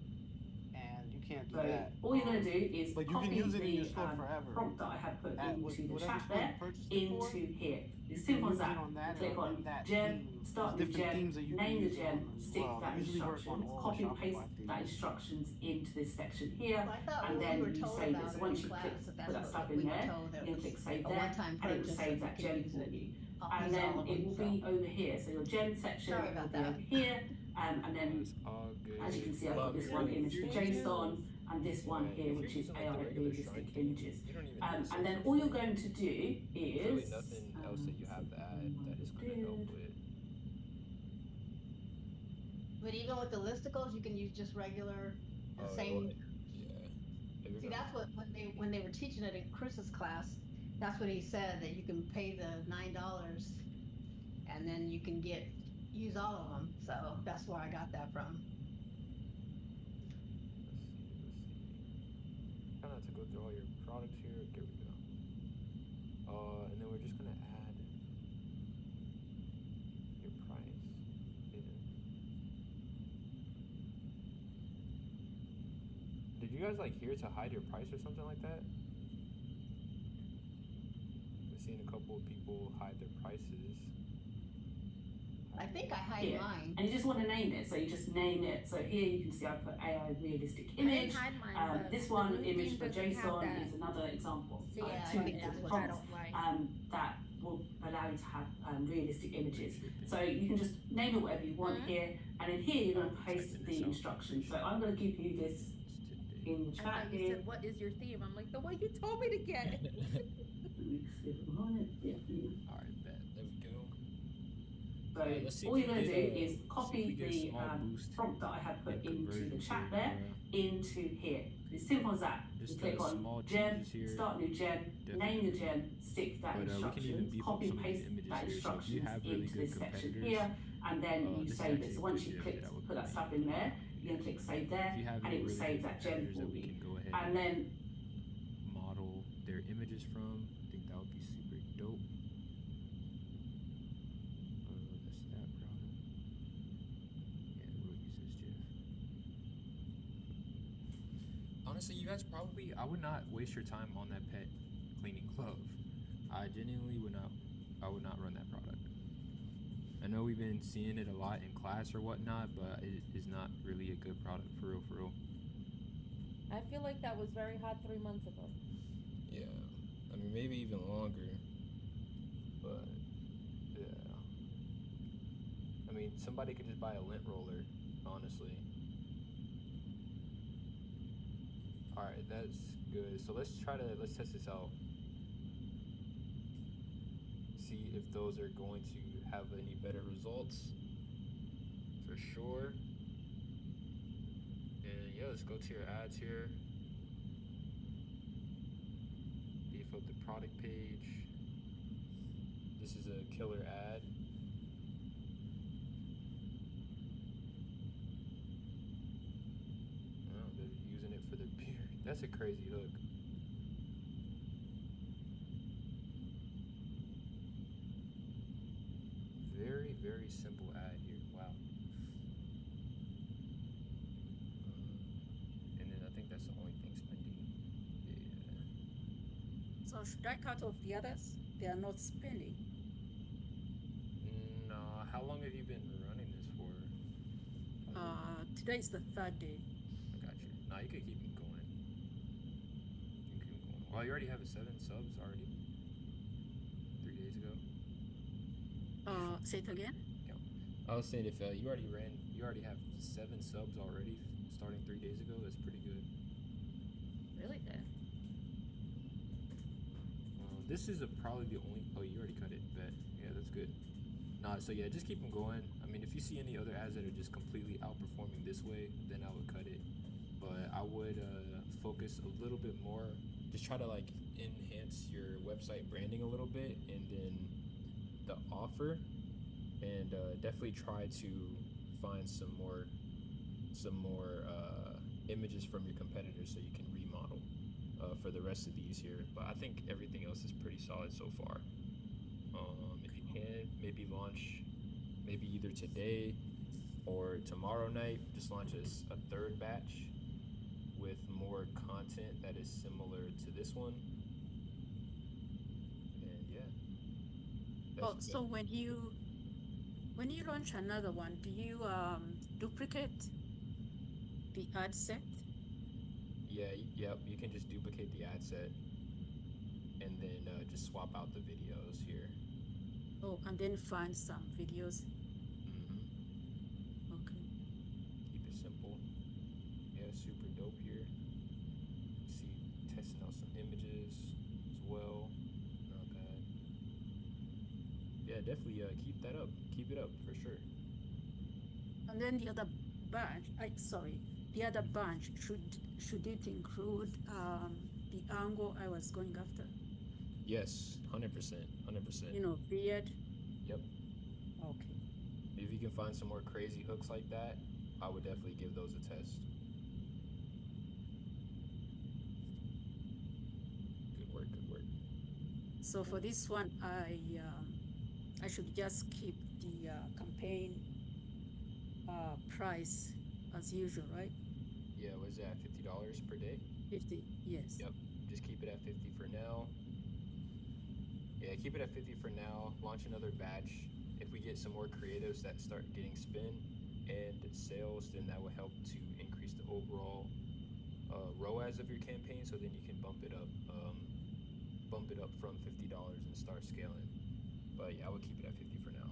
S11: and you can't do
S9: So
S11: that.
S9: all you're going to do is
S11: But you
S9: copy
S11: can use it in your
S9: the
S11: store forever.
S9: prompt that I have put
S11: At
S9: into the
S11: whatever
S9: chat
S11: store you
S9: there
S11: purchased it for,
S9: into here.
S11: you
S9: It's
S11: can
S9: simple as
S11: use it
S9: that.
S11: on that
S9: Click
S11: or
S9: on
S11: that
S9: gem,
S11: theme.
S9: start
S11: There's
S9: the
S11: different
S9: gem,
S11: themes that you can
S9: name the
S11: use
S9: gem,
S11: on as
S9: stick
S11: well.
S9: that
S11: They usually work
S9: instruction,
S11: on all
S9: copy and
S11: Shopify
S9: paste
S11: themes.
S9: that instructions into this section here,
S2: Well, I thought
S9: and
S2: when
S9: then
S2: we were
S9: you
S2: told
S9: save it.
S2: about
S9: So
S2: it
S9: once
S2: in
S9: you
S2: class,
S9: click
S2: that
S9: put that
S2: that's
S9: stuff
S2: what
S9: in
S2: we were
S9: there,
S2: told, that
S9: you
S2: it
S9: can click
S2: was
S9: save
S2: a
S9: there,
S2: one-time
S9: and it will
S2: purchase,
S9: save
S2: so
S9: that
S2: you
S9: gem
S2: can use
S9: for
S2: it.
S9: you.
S2: I'll
S9: And
S2: use
S9: then
S2: all of
S9: it
S2: them,
S9: will
S2: so.
S9: be over here. So your gem section
S2: Sorry
S9: will
S2: about
S9: be
S2: that.
S9: over here, and then
S1: It's all good.
S9: as you can see, I've got
S1: Love
S9: this
S1: it.
S9: one
S1: If
S9: image
S1: you're
S9: for
S1: using-
S9: JSON, and this one
S1: Yeah,
S9: here,
S1: if
S9: which
S1: you're
S9: is
S1: using, like, the
S9: AI
S1: regular
S9: realistic
S1: Shrine theme,
S9: images.
S1: you don't even need
S9: And
S1: section
S9: then all you're
S1: for it.
S9: going to do
S1: There's really
S9: is
S1: nothing else that you have to add that is going to help with.
S2: But even with the listicles, you can use just regular, the same.
S1: Yeah. If you're
S2: See,
S1: gonna-
S2: that's what when they were teaching it in Chris's class, that's what he said, that you can pay the $9, and then you can use all of them. So that's where I got that from.
S1: Let's see. Kind of have to go through all your products here. There we go. And then we're just gonna add your price. Yeah. Did you guys like here to hide your price or something like that? I've seen a couple of people hide their prices.
S2: I think I hide
S9: here.
S2: mine.
S9: And you just want to name it, so you just name it. So here you can see I put AI realistic
S3: I didn't
S9: image.
S3: hide mine, but
S9: This
S3: the
S9: one
S3: new
S9: image
S3: theme
S9: for
S3: doesn't have
S9: JSON
S3: that.
S9: is another example.
S3: See,
S9: I
S2: yeah,
S9: have
S2: I
S9: two
S2: think
S9: different
S2: that's what
S3: I
S9: prompts
S3: don't like.
S9: that will allow you to have realistic images. So you can just name it whatever you want here, and in here you're going to paste the instructions. So I'm going to give you this in the
S3: I
S9: chat
S3: thought you
S9: here.
S3: said, what is your theme? I'm like, the one you told me to get.
S9: Let me see if I'm on it. Yeah, yeah.
S1: Alright, bet. There we go.
S9: So
S1: Let's see
S9: all
S1: if
S9: you're
S1: we
S9: going to
S1: get,
S9: do is
S1: see if
S9: copy
S1: we get a
S9: the
S1: small boost
S9: prompt that I have put
S1: in
S9: into the
S1: conversions
S9: chat
S1: here,
S9: there
S1: bruh.
S9: into here. It's simple as that.
S1: Just
S9: You click
S1: small
S9: on gem,
S1: changes here.
S9: start new gem, name the gem, stick that
S1: But we can even
S9: instructions,
S1: beef up
S9: copy
S1: some of
S9: paste
S1: these images
S9: that
S1: here. So if you
S9: instructions
S1: have really
S9: into
S1: good
S9: this section
S1: competitors,
S9: here, and then you
S1: this is
S9: save it.
S1: actually
S9: So
S1: a
S9: once
S1: good
S9: you
S1: gem
S9: click
S1: that would
S9: put that
S1: be-
S9: stuff in there, you're gonna click save there,
S1: If you have
S9: and
S1: any
S9: it will
S1: really
S9: save
S1: good
S9: that gem
S1: competitors
S9: for
S1: that we
S9: you.
S1: can go ahead
S9: And then
S1: model their images from, I think that would be super dope. The stat product. Yeah, we'll use this GIF. Honestly, you guys probably, I would not waste your time on that pet cleaning glove. I genuinely would not, I would not run that product. I know we've been seeing it a lot in class or whatnot, but it is not really a good product for real, for real.
S3: I feel like that was very hot 3 months ago.
S1: Yeah, I mean maybe even longer, but yeah. I mean somebody could just buy a lint roller, honestly. All right, that's good. So let's test this out. See if those are going to have any better results. For sure. And yeah, let's go to your ads here. Beef up the product page. This is a killer ad. Oh, they're using it for the beard. That's a crazy hook. Very, very simple ad here. Wow. And then I think that's the only thing spending. Yeah.
S7: So should I cut off the others? They are not spending.
S1: No, how long have you been running this for?
S7: Today is the 3rd day.
S1: I got you. Nah, you could keep it going. You can keep going. Well, you already have 7 subs already. 3 days ago.
S7: Say it again.
S1: I was saying if you already have 7 subs already, starting 3 days ago. That's pretty good.
S3: Really good.
S1: This is probably the only. Oh, you already cut it. Bet. Yeah, that's good. Nah, so yeah, just keep them going. I mean, if you see any other ads that are just completely outperforming this way, then I would cut it. But I would focus a little bit more. Just try to like enhance your website branding a little bit, and then the offer, and definitely try to find some more images from your competitors so you can remodel for the rest of these here. But I think everything else is pretty solid so far. If you can, maybe launch maybe either today or tomorrow night, just launch a third batch with more content that is similar to this one. And yeah.
S7: So when you launch another one, do you duplicate the ad set?
S1: Yeah, yep, you can just duplicate the ad set and then just swap out the videos here.
S7: Oh, and then find some videos. Okay.
S1: Keep it simple. Yeah, super dope here. See, testing out some images as well. Not bad. Yeah, definitely keep that up. Keep it up for sure.
S7: And then the other bunch should it include the angle I was going after?
S1: Yes, 100%.
S7: Beard.
S1: Yep.
S7: Okay.
S1: If you can find some more crazy hooks like that, I would definitely give those a test. Good work.
S7: So for this one, I should just keep the campaign price as usual, right?
S1: Yeah, what is that, $50 per day?
S7: 50, yes.
S1: Yep, just keep it at 50 for now. Yeah, keep it at 50 for now. Launch another batch. If we get some more creatives that start getting spin and sales, then that will help to increase the overall ROAS of your campaign. So then you can bump it up from $50 and start scaling. But yeah, I would keep it at 50 for now.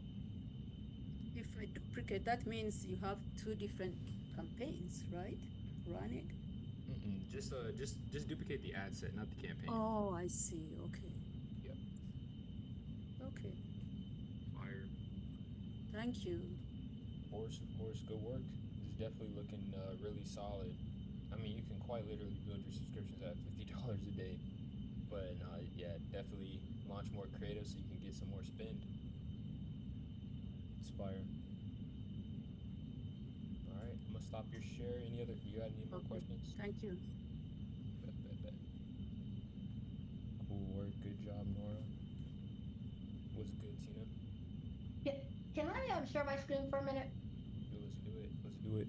S7: If I duplicate, that means you have 2 different campaigns, right? Running.
S1: Just duplicate the ad set, not the campaign.
S7: Oh, I see. Okay.
S1: Yep.
S7: Okay.
S1: Fire.
S7: Thank you.
S1: Of course, good work. This is definitely looking really solid. I mean, you can quite literally build your subscriptions at $50 a day. But yeah, definitely launch more creative so you can get some more spend. It's fire. All right, I'm gonna stop your share. You got any more questions?
S7: Thank you.
S1: Bet. Cool work. Good job, Nora. What's good, Tina?
S2: Can I share my screen for a minute?
S1: Let's do it.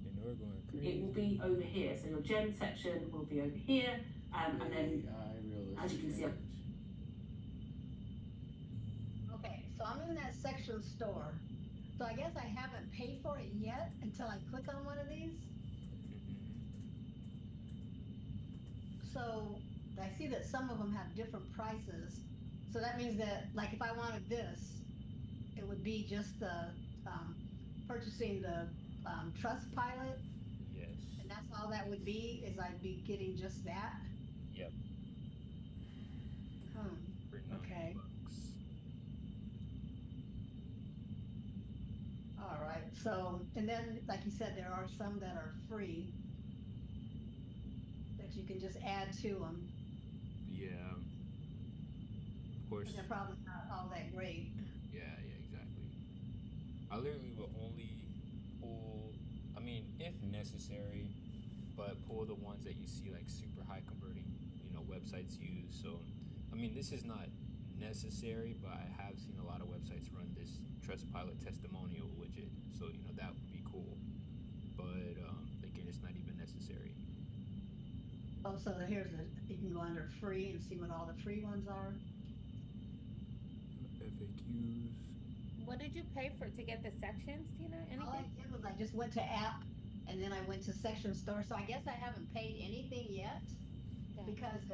S1: And we're going crazy.
S9: It will be over here. So your gem section will be over here, and then as you can see.
S2: Okay, so I'm in that section store. So I guess I haven't paid for it yet until I click on one of these. So I see that some of them have different prices. So that means that, like, if I wanted this, it would be just the purchasing the Trustpilot.
S1: Yes.
S2: And that's all that would be, is I'd be getting just that.
S1: Yep.
S2: Okay. All right. So, and then, like you said, there are some that are free that you can just add to them.
S1: Yeah. Of course.
S2: But they're probably not all that great.
S1: Yeah, exactly. I literally will only pull, I mean, if necessary, but pull the ones that you see like super high converting, websites use. So, I mean, this is not necessary, but I have seen a lot of websites run this Trustpilot testimonial widget. So, that would be cool. But, again, it's not even necessary.
S2: Oh, so you can go under free and see what all the free ones are.
S1: FAQs.
S3: What did you pay for to get the sections, Tina? Anything?
S2: All I did was I just went to app, and then I went to section store. So I guess I haven't paid anything yet, because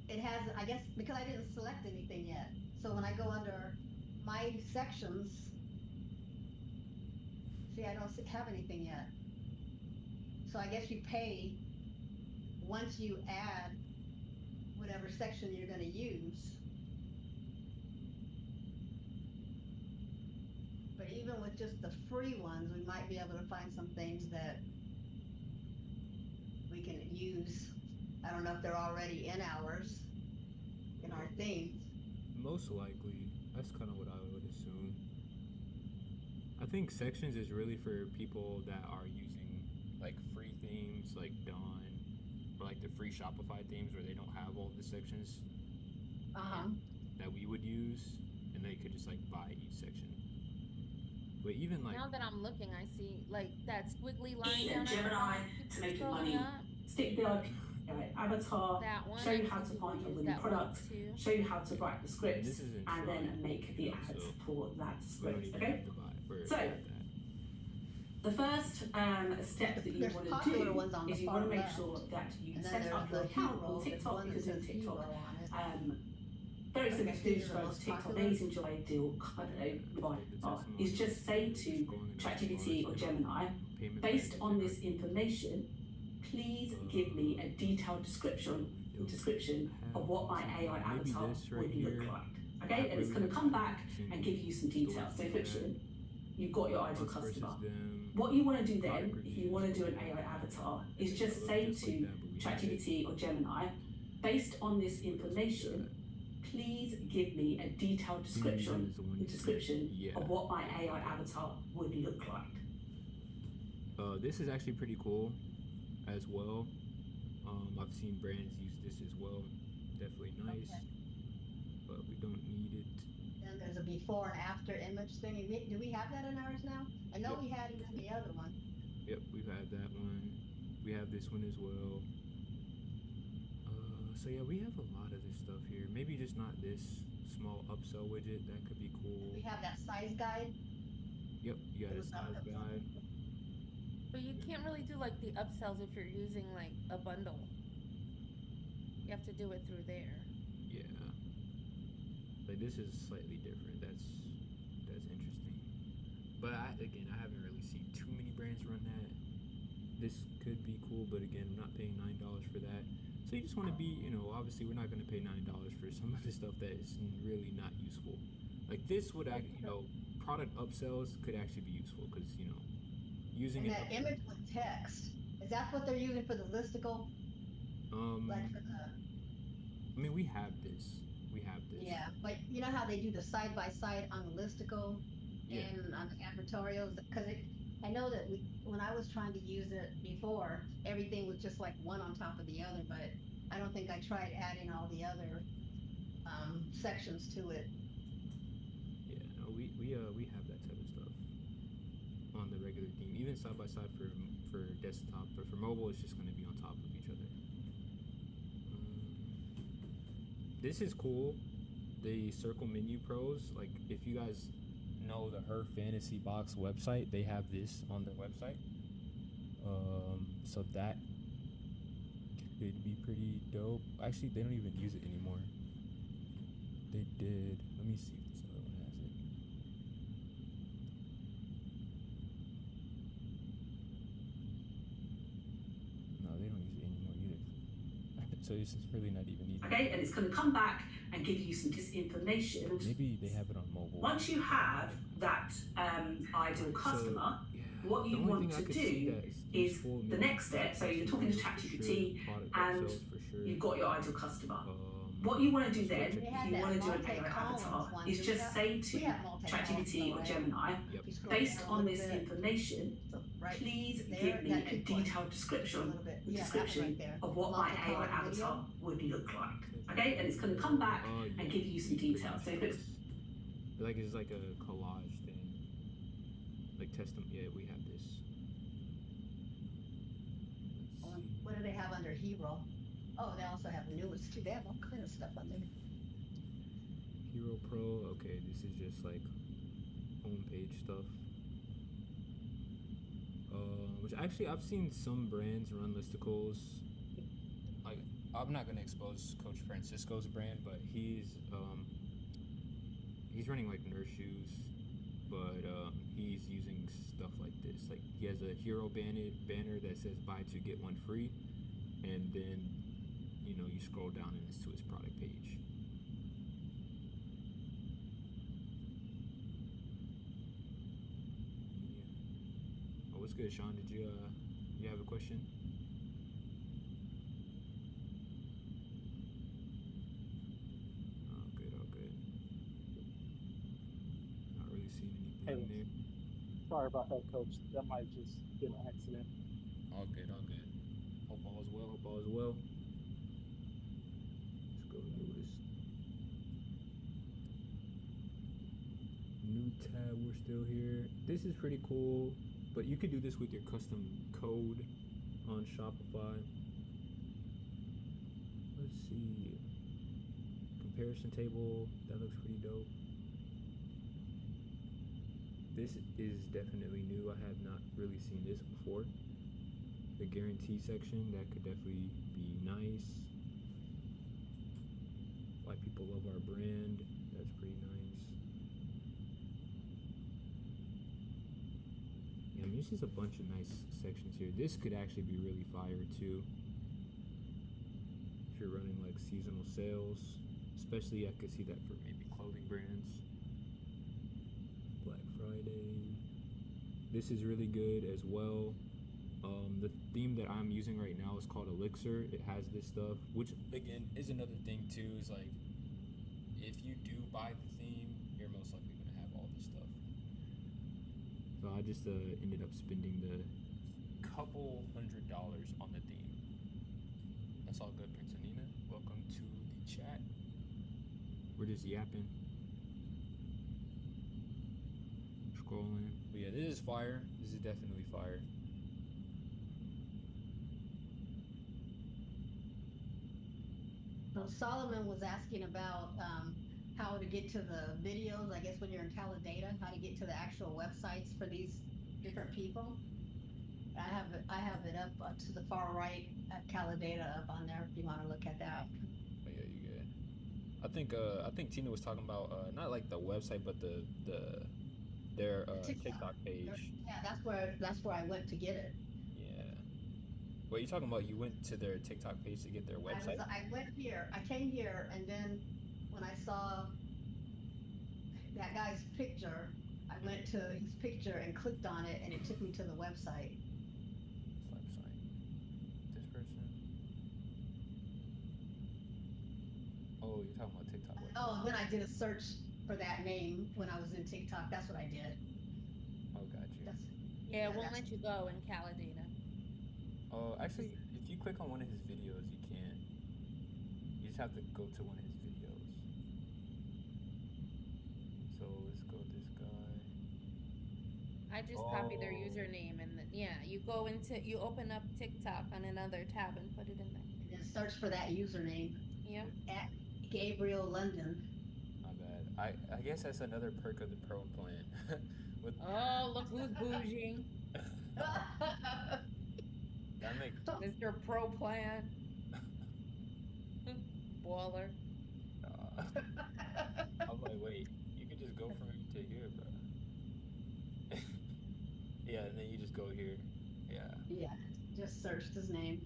S2: it has, I guess, because I didn't select anything yet. So when I go under my sections, see, I don't have anything yet. So I guess you pay once you add whatever section you're going to use. But even with just the free ones, we might be able to find some things that we can use. I don't know if they're already in ours, in our themes.
S1: Most likely. That's kind of what I would assume. I think sections is really for people that are using like free themes like Dawn or like the free Shopify themes where they don't have all the sections that we would use, and they could just like buy each section. But even like
S3: now that I'm looking, I see like that squiggly line
S9: In
S3: down at the
S9: Gemini
S3: bottom.
S9: to make it
S3: Scrolling
S9: money.
S3: up.
S9: Stick the IP avatar,
S3: That one,
S9: show you
S3: I
S9: how
S3: think
S9: to
S3: we will
S9: find a
S3: use
S9: winning
S3: that one
S9: product,
S3: too.
S9: show you how to write the scripts,
S1: this is in
S9: and then
S1: Shrine,
S9: make the ads
S1: so
S9: for that
S1: we don't
S9: script.
S1: even
S9: Okay?
S1: have to buy for
S9: So,
S1: that.
S9: the first step that you
S2: There's
S9: want to
S2: popular
S9: do
S2: ones on the
S9: is you
S2: far
S9: want to make
S2: left.
S9: sure that you
S2: And then
S9: set
S2: there's
S9: up your
S2: the
S9: account
S2: hero,
S9: on
S2: there's
S9: TikTok
S2: one that
S9: because in
S2: says
S9: TikTok.
S2: hero on it.
S9: Very
S2: Okay,
S9: simple to do,
S2: these are the
S9: shows
S2: most
S9: TikTok,
S2: popular.
S9: the easy ideal, I don't know, is just say to ChatGPT or Gemini, based on this information, please give me a detailed description of what my AI avatar would look like. Okay, and it's going to come back and give you some details. So fiction, you've got your ideal customer. What you want to do then, if you want to do an AI avatar, is just say to ChatGPT or Gemini, based on this information, please give me a detailed description of what my AI avatar would look like.
S1: This is actually pretty cool as well. I've seen brands use this as well. Definitely nice, but we don't need it.
S2: Then there's a before and after image thing. Do we have that in ours now? I know we had it in the other one.
S1: Yep, we've had that one. We have this one as well. So yeah, we have a lot of this stuff here. Maybe just not this small upsell widget. That could be cool.
S2: We have that size guide.
S1: Yep, you got a size guide.
S3: But you can't really do like the upsells if you're using like a bundle. You have to do it through there.
S1: Yeah. Like this is slightly different. That's interesting. But I haven't really seen too many brands run that. This could be cool, but again, I'm not paying $9 for that. So you just want to be, obviously we're not going to pay $9 for some of the stuff that is really not useful. Like this would actually, product upsells could actually be useful because, using
S2: and that image with text, is that what they're using for the listicle? Like for the...
S1: I mean, we have this.
S2: Yeah, but you know how they do the side by side on the listicle and on the advertorials? Because I know that when I was trying to use it before, everything was just like one on top of the other, but I don't think I tried adding all the other sections to it.
S1: Yeah, no, we have that type of stuff on the regular theme, even side by side for desktop, but for mobile, it's just going to be on top of each other. This is cool. The Circle Menu Pros, like if you guys know the Her Fantasy Box website, they have this on their website. So that could be pretty dope. Actually, they don't even use it anymore. They did. Let me see if this other one has it. No, they don't use it anymore either. So it's really not even easy.
S9: Okay, and it's going to come back and give you some disinformation.
S1: Maybe they have it on mobile.
S9: Once you have that ideal customer, what you want to do is the next step. So you're talking to ChatGPT and you've got your ideal customer. What you want to do then, if you want to do an AI avatar, is just say to ChatGPT or Gemini, based on this information, please give me a detailed description of what my AI avatar would look like. Okay, and it's going to come back and give you some details. So if it's
S1: it's like a collage thing, like testing. Yeah, we have this.
S2: What do they have under Hero? Oh, they also have newest too. They have all kind of stuff on there.
S1: Hero Pro. Okay, this is just like homepage stuff. Which actually I've seen some brands run listicles. Like I'm not gonna expose Coach Francisco's brand, but he's running like nurse shoes, but he's using stuff like this. Like he has a hero banner that says buy two get one free, and then you scroll down and it's to his product page. Yeah. Oh, what's good, Sean? Did you have a question? Oh, good. Not really seeing anything there.
S12: Sorry about that, Coach. That might just been an accident.
S1: All good. Hope all is well. Let's go newest. New tab, we're still here. This is pretty cool, but you could do this with your custom code on Shopify. Let's see. Comparison table, that looks pretty dope. This is definitely new. I have not really seen this before. The guarantee section, that could definitely be nice. Why people love our brand, that's pretty nice. Yeah, I mean, there's just a bunch of nice sections here. This could actually be really fire too. If you're running like seasonal sales, especially I could see that for maybe clothing brands. Black Friday. This is really good as well. The theme that I'm using right now is called Elixir. It has this stuff, which again is another thing too, is like if you do buy the theme, you're most likely gonna have all this stuff. So I just ended up spending the couple $100 on the theme. That's all good, Prince Anina. Welcome to the chat. We're just yapping. Scrolling. But yeah, this is fire. This is definitely fire.
S2: So Solomon was asking about how to get to the videos, I guess when you're in Talladega, how to get to the actual websites for these different people. I have it up to the far right at Talladega up on there if you want to look at that.
S1: Oh yeah, you good. I think Tina was talking about not like the website, but their TikTok page.
S2: Yeah, that's where I went to get it.
S1: What are you talking about? You went to their TikTok page to get their website?
S2: I went here. I came here, and then when I saw that guy's picture, I went to his picture and clicked on it, and it took me to the website.
S1: This person? Oh, you're talking about TikTok website.
S2: Oh, then I did a search for that name when I was in TikTok. That's what I did.
S1: Oh, got you.
S3: Yeah, it won't let you go in Talladega.
S1: Oh, actually, if you click on one of his videos, you can. You just have to go to one of his videos. So let's go with this guy.
S3: I just copied their username and then, you open up TikTok on another tab and put it in there.
S2: And then search for that username.
S3: Yep.
S2: At Gabriel London.
S1: My bad. I guess that's another perk of the pro plan.
S3: Oh, look who's bouging.
S1: That makes
S3: Mr. Pro Plan. Baller.
S1: I'm like, wait, you could just go from here to here, bro. Yeah, and then you just go here. Yeah.
S2: Yeah, just searched his name.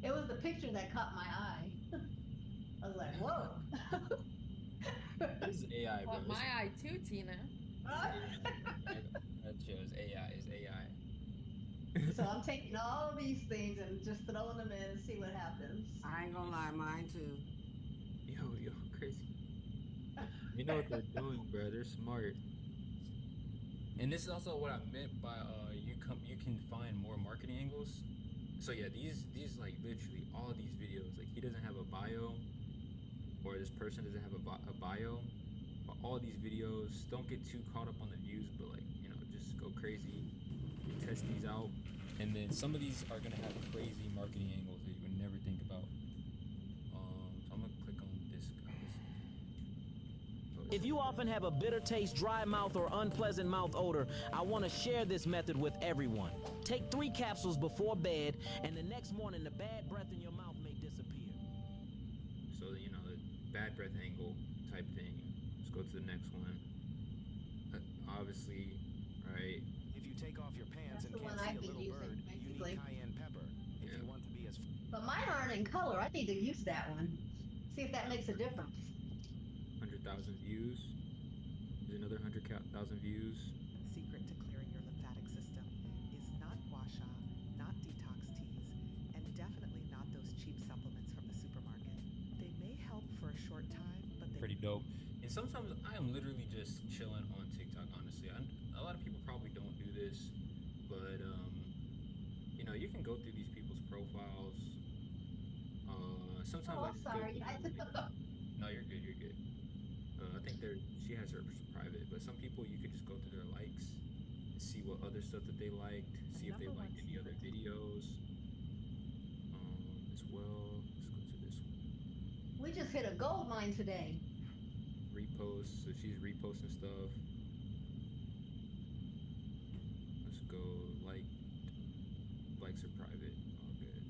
S2: It was the picture that caught my eye. I was like, whoa.
S1: This is AI, bro.
S3: Caught my eye too, Tina.
S1: That shows AI is AI.
S2: So I'm taking all of these things and just throwing them in and see what happens.
S13: I ain't gonna lie, mine too.
S1: Yo, crazy. You know what they're doing, bro. They're smart. And this is also what I meant by you can find more marketing angles. So yeah, these like literally all of these videos, like he doesn't have a bio, or this person doesn't have a bio. But all of these videos, don't get too caught up on the views, but like just go crazy. Test these out, and then some of these are gonna have crazy marketing angles that you would never think about. So I'm gonna click on this guy.
S14: If you often have a bitter taste, dry mouth, or unpleasant mouth odor, I want to share this method with everyone. Take 3 capsules before bed, and the next morning the bad breath in your mouth may disappear.
S1: bad breath angle type thing. Let's go to the next one. Obviously, right?
S4: If you take off your pants
S2: That's
S4: and
S2: the
S4: can't
S2: one
S4: see
S2: I've
S4: a
S2: been
S4: little
S2: using,
S4: bird, you need
S2: basically.
S4: cayenne pepper. If you want to be as
S2: But mine aren't in color. I need to use that one. See if that makes a difference.
S1: 100,000 views. There's another 100,000 views.
S15: Secret to clearing your lymphatic system is not gua sha, not detox teas, and definitely not those cheap supplements from the supermarket. They may help for a short time, but they
S1: Pretty dope. And sometimes I am literally just chilling on TikTok, honestly. A lot of people probably don't do this, but you know, you can go through these people's profiles. Sometimes I
S2: Oh,
S1: just
S2: sorry.
S1: No, you're good. You're good. I think she has hers private, but some people you could just go through their likes and see what other stuff that they liked, see if they liked any other videos as well. Let's go to this one.
S2: We just hit a gold mine today.
S1: Repost, so she's reposting stuff. Let's go. Likes are private. All good.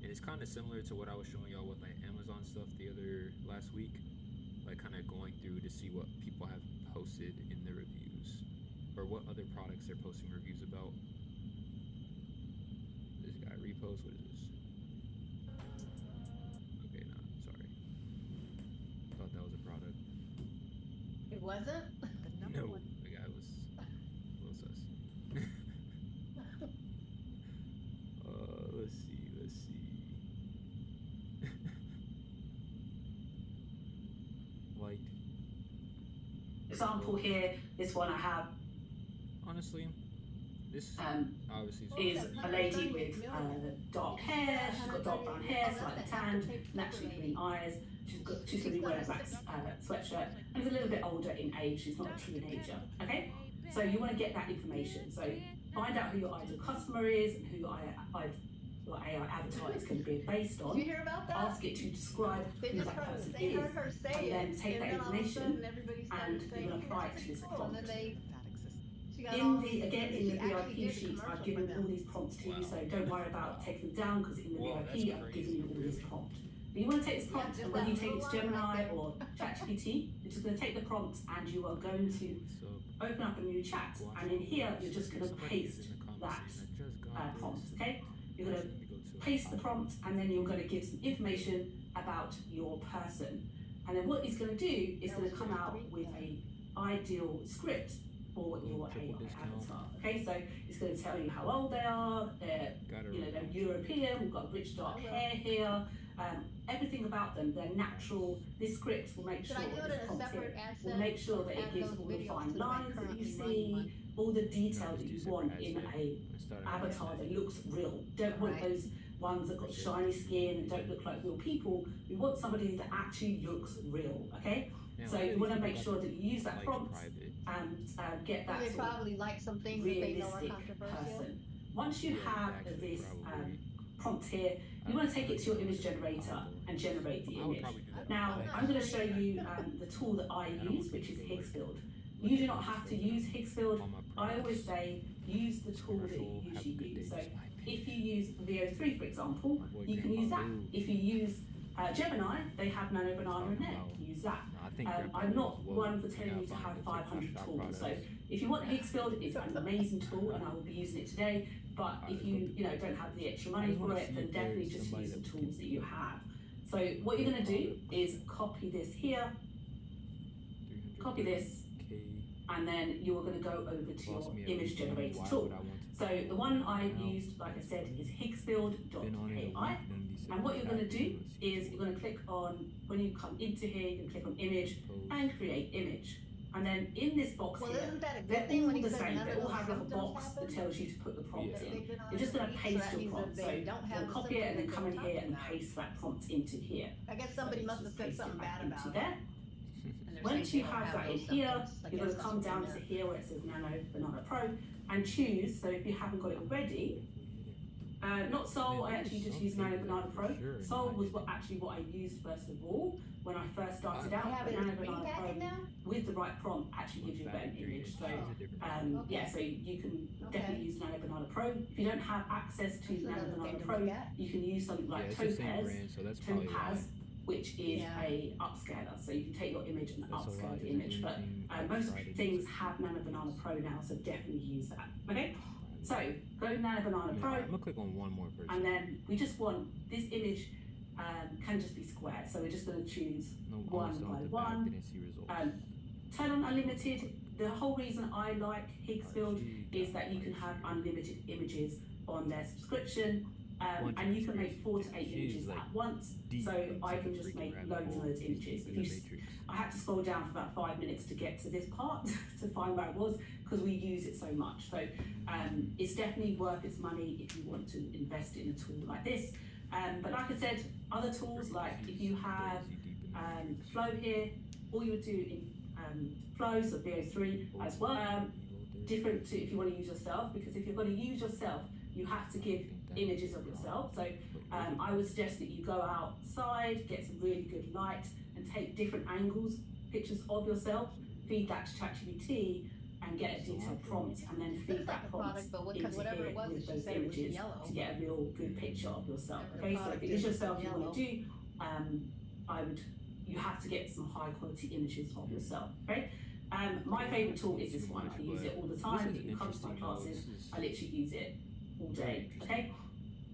S1: And it's kind of similar to what I was showing y'all with like Amazon stuff last week, like kind of going through to see what people have posted in their reviews or what other products they're posting reviews about. This guy repost. What is this? Okay, no, sorry. Thought that was a product.
S2: It wasn't?
S1: No, the guy was a little sus. Let's see. Liked.
S9: Example here, this one I have.
S1: Honestly, this obviously
S9: is a lady with dark hair. She's got dark brown hair, slightly tanned, naturally green eyes. She's going to be wearing a black sweatshirt and is a little bit older in age. She's not a teenager. Okay, so you want to get that information. So find out who your ideal customer is and who your AI avatar is going to be based on.
S2: Did you hear about that?
S9: Ask it to describe who that person is, and then take that information and you're going to apply it to this prompt. In the VIP sheet, I've given all these prompts to you, so don't worry about taking them down because in the VIP I've given you all this prompt. But you want to take this prompt, and whether you take it to Gemini or ChatGPT, you're just going to take the prompts and you are going to open up a new chat, and in here you're just going to paste that prompt. Okay, you're going to paste the prompt, and then you're going to give some information about your person, and then what it's going to do is going to come out with a ideal script for your AI avatar. Okay, so it's going to tell you how old they are, they're European, we've got rich dark hair here, everything about them, they're natural. This script will make sure that it gives all the fine lines that you see, all the detail that you want in a avatar that looks real. Don't want those ones that got shiny skin and don't look like real people. We want somebody that actually looks real. Okay. So you want to make sure that you use that prompt and get that sort of realistic person. Once you have this prompt here, you want to take it to your image generator and generate the image. Now, I'm going to show you the tool that I use, which is Higgsfield. You do not have to use Higgsfield. I always say use the tool that you usually use. So if you use VO3, for example, you can use that. If you use Gemini, they have Nano Banana in there. Use that. I'm not one for telling you to have 500 tools. So if you want Higgsfield, it's an amazing tool, and I will be using it today. But if you don't have the extra money for it, then definitely just use the tools that you have. So what you're going to do is copy this here, copy this, and then you're going to go over to your image generator tool. So the one I used, like I said, is Higgsfield.ai. And what you're going to do is you're going to click on, when you come into here, you can click on image and create image. And then in this box here, they're all the same. They all have like a box that tells you to put the prompt in. You're just going to paste your prompt. So you're going to copy it and then come in here and paste that prompt into here.
S2: I guess somebody must have said something bad about
S9: it. Once you have that in here, you're going to come down to here where it says Nano Banana Pro and choose. So if you haven't got it already, not Soul, I actually just used Nano Banana Pro. Soul was what I used first of all when I first started out. But Nano Banana Pro, with the right prompt, actually gives you a better image. So yeah, so you can definitely use Nano Banana Pro. If you don't have access to Nano Banana Pro, you can use something like Topaz. Topaz which is
S2: Yeah.
S9: a upscaler. So you can take your image and
S1: That's a lot.
S9: upscale the
S1: Is
S9: image. But
S1: anything
S9: most
S1: outside
S9: things
S1: of
S9: have Nano Banana Pro now, so definitely use that. Okay, so go to Nano Banana Pro,
S1: I'm gonna click on one more person.
S9: and then we just want this image can just be squared. So we're just going to choose
S1: No,
S9: one
S1: almost done
S9: by
S1: with the back,
S9: one.
S1: didn't see results.
S9: Turn on unlimited. The whole reason I like Higgsfield is that you can have unlimited images on their subscription, and you can make 4 to 8 images at once. So I can just make loads and loads of images. I had to scroll down for about 5 minutes to get to this part to find where it was, because we use it so much. So it's definitely worth its money if you want to invest in a tool like this. But like I said, other tools, like if you have Flow here, all you would do in Flow, so VO3 as well, different to if you want to use yourself, because if you're going to use yourself, you have to give images of yourself. So I would suggest that you go outside, get some really good light, and take different angles, pictures of yourself, feed that to ChatGPT, and get a detailed prompt, and then feed that prompt into here with those images to get a real good picture of yourself. Okay, so if it is yourself you want to do, you have to get some high quality images of yourself. Okay, my favorite tool is this one. I use it all the time. If you come to my classes, I literally use it all day. Okay.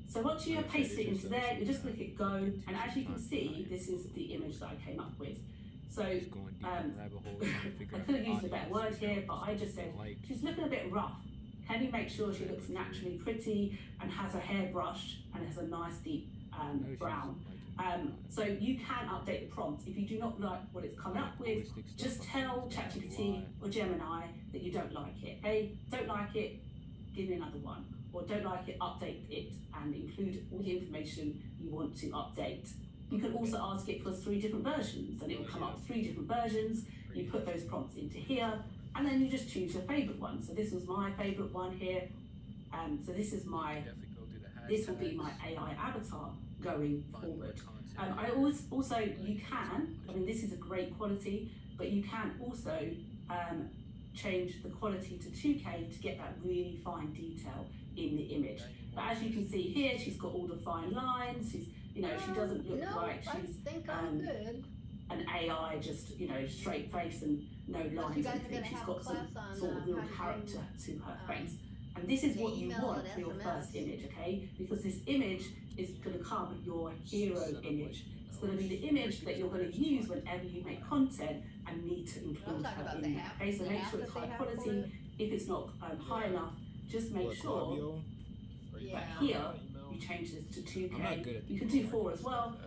S9: So once you paste it into there, you just click it go, and as you can see, this is the image that I came up with. So I could have used a better word here, but I just said she's looking a bit rough. Can you make sure she looks naturally pretty and has her hair brushed and has a nice deep brown? So you can update the prompt. If you do not like what it's coming up with, just tell ChatGPT or Gemini that you don't like it. Hey, don't like it, give me another one. Or don't like it, update it and include all the information you want to update. You can also ask it for 3 different versions, and it will come up 3 different versions. You put those prompts into here, and then you just choose your favorite one. So this was my favorite one here. So this is this will be my AI avatar going forward. I also, you can, I mean, this is a great quality, but you can also change the quality to 2K to get that really fine detail in the image. But as you can see here, she's got all the fine lines. She's, you know, she doesn't look like she's an AI, just, you know, straight face and no lines. She's got some sort of real character to her face. And this is what you want for your first image, okay? Because this image is going to become your hero image. It's going to be the image that you're going to use whenever you make content and need to include her in there. Okay, so make sure it's high quality. If it's not high enough, just make sure that here you change this to 2K. You can do 4 as well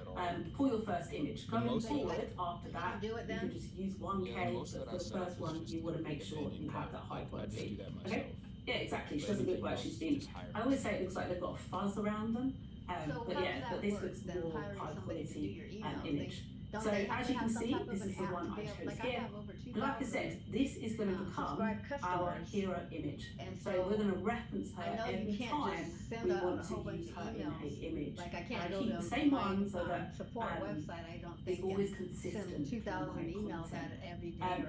S9: for your first image. Going forward after that, you can just use 1K, but for the first one, you want to make sure you have that high quality. Okay? Yeah, exactly. She doesn't look like she's been. I always say it looks like they've got a fuzz around them. But this looks more high quality image. So as you can see, this is the one I chose here. And like I said, this is going to become our hero image. So we're going to reference her every time we want to use her in an image. And keep the same one so that it's always consistent. 2,000 emails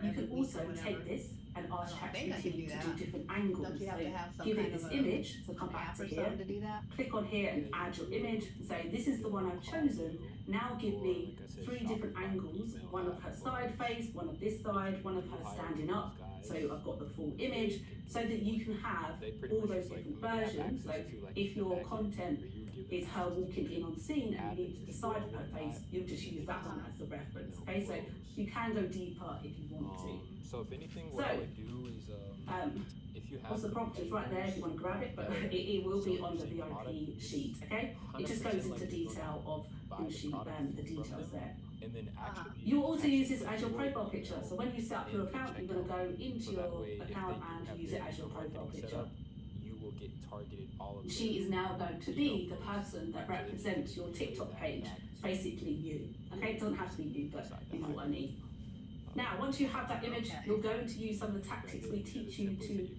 S9: you can also take this and ask ChatGPT to do different angles. So give it this image, so come back to here, click on here and add your image, and say this is the one I've chosen. Now give me 3 different angles, one of her side face, one of this side, one of her standing up. So I've got the full image, so that you can have all those different versions. So if your content is her walking in on scene and you need to decide of her face, you'll just use that one as the reference. Okay, so you can go deeper if you want to.
S1: So if anything, what I would do is if you have
S9: also the prompt is right there if you want to grab it, but it will be on the VIP sheet. Okay, it just goes into detail of the sheet and the details there.
S1: And then
S9: you also use this as your profile picture. So when you set up your account, you're going to go into your account and use it as your profile picture.
S1: You will get targeted all of
S9: She is now going to be the person that represents your TikTok page, basically you. Okay, it doesn't have to be you, but you know what I mean. Now, once you have that image, you're going to use some of the tactics we teach you to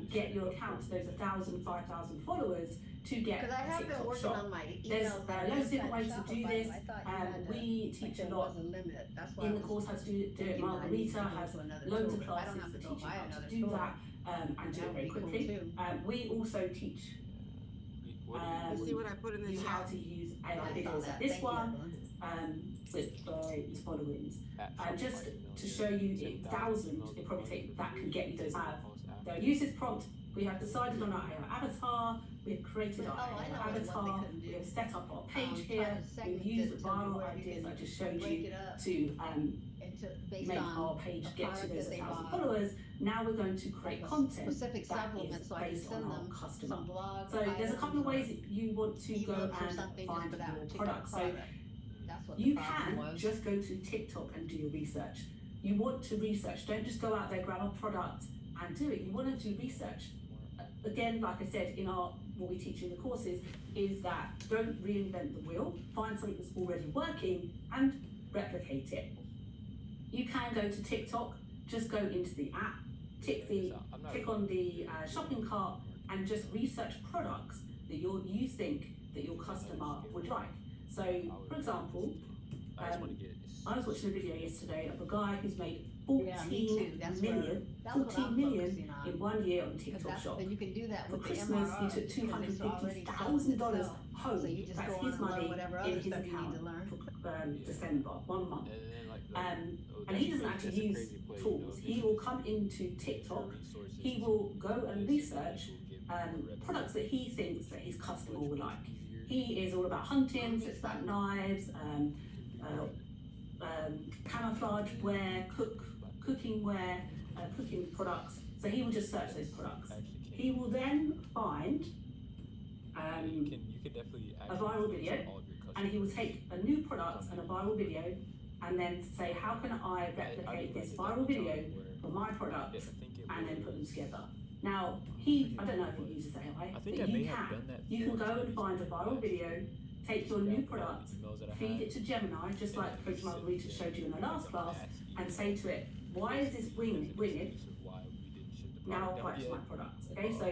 S9: get your account to those 1,000, 5,000 followers to get a TikTok shop. There's loads of different ways to do this. We teach a lot in the course how to do it. Margarita has loads of classes that teach you how to do that and do it very quickly. We also teach
S13: see what I put in the
S9: you how to use AI videos like this one. with his followings. Just to show you in thousands, it probably take, that can get you those ads. They'll use this prompt. We have decided on our avatar. We've created our avatar. We have set up our page here. We've used viral ideas I just showed you to make our page get to those 1,000 followers. Now we're going to create content that is based on our customer. So there's a couple of ways that you want to go and find your product. So you can just go to TikTok and do your research. You want to research. Don't just go out there, grab a product and do it. You want to do research. Again, like I said, in our what we teach in the courses is that don't reinvent the wheel. Find something that's already working and replicate it. You can go to TikTok, just go into the app, click on the shopping cart, and just research products that you think that your customer would like. So, for example, I was watching a video yesterday of a guy who's made 14 million in 1 year on TikTok Shop.
S2: You can do that
S9: For
S2: with
S9: Christmas,
S2: the
S9: he took $250,000 home. That's his money in his account for December, 1 month. And he doesn't actually use tools. He will come into TikTok, he will go and research products that he thinks that his customer would like. He is all about hunting, so it's about knives, camouflage wear, cooking wear, cooking products. So he will just search those products. He will then find a viral video, and he will take a new product and a viral video and then say, how can I replicate this viral video for my product, and then put them together. Now, I don't know if he uses AI, but you can. You can go and find a viral video, take your new product, feed it to Gemini, just like Coach Margarita showed you in the last class, and say to it, why is this winged? Now apply to my product. Okay, so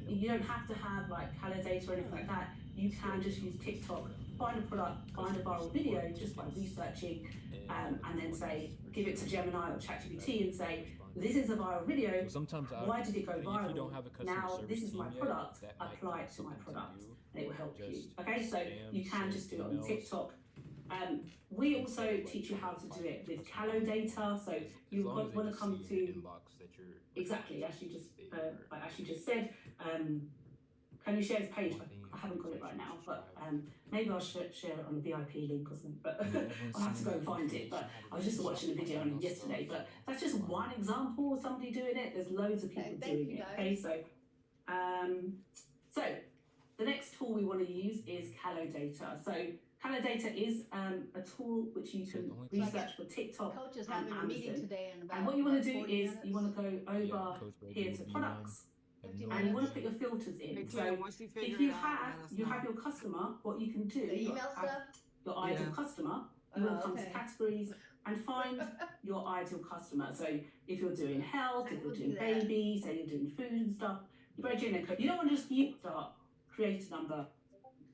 S9: you don't have to have like Hello Data or anything like that. You can just use TikTok, find a product, find a viral video just by researching, and then say, give it to Gemini or ChatGPT and say, this is a viral video. Why did it go viral? Now this is my product. Apply it to my product, and it will help you. Okay, so you can just do it on TikTok. We also teach you how to do it with Callow data. So you want to come to exactly as you just said. Can you share this page? I haven't got it right now, but maybe I'll share it on the VIP link or something. But I'll have to go and find it. But I was just watching a video on it yesterday. But that's just one example of somebody doing it. There's loads of people doing it. Okay, so the next tool we want to use is Callow data. So Callow data is a tool which you can research for TikTok and Amazon. And what you want to do is you want to go over here to products. And you want to put your filters in. So if you have your customer, what you can do, you have your ideal customer, you want to come to categories and find your ideal customer. So if you're doing health, if you're doing baby, say you're doing food and stuff, you're very generic. You don't want to just start, create a number,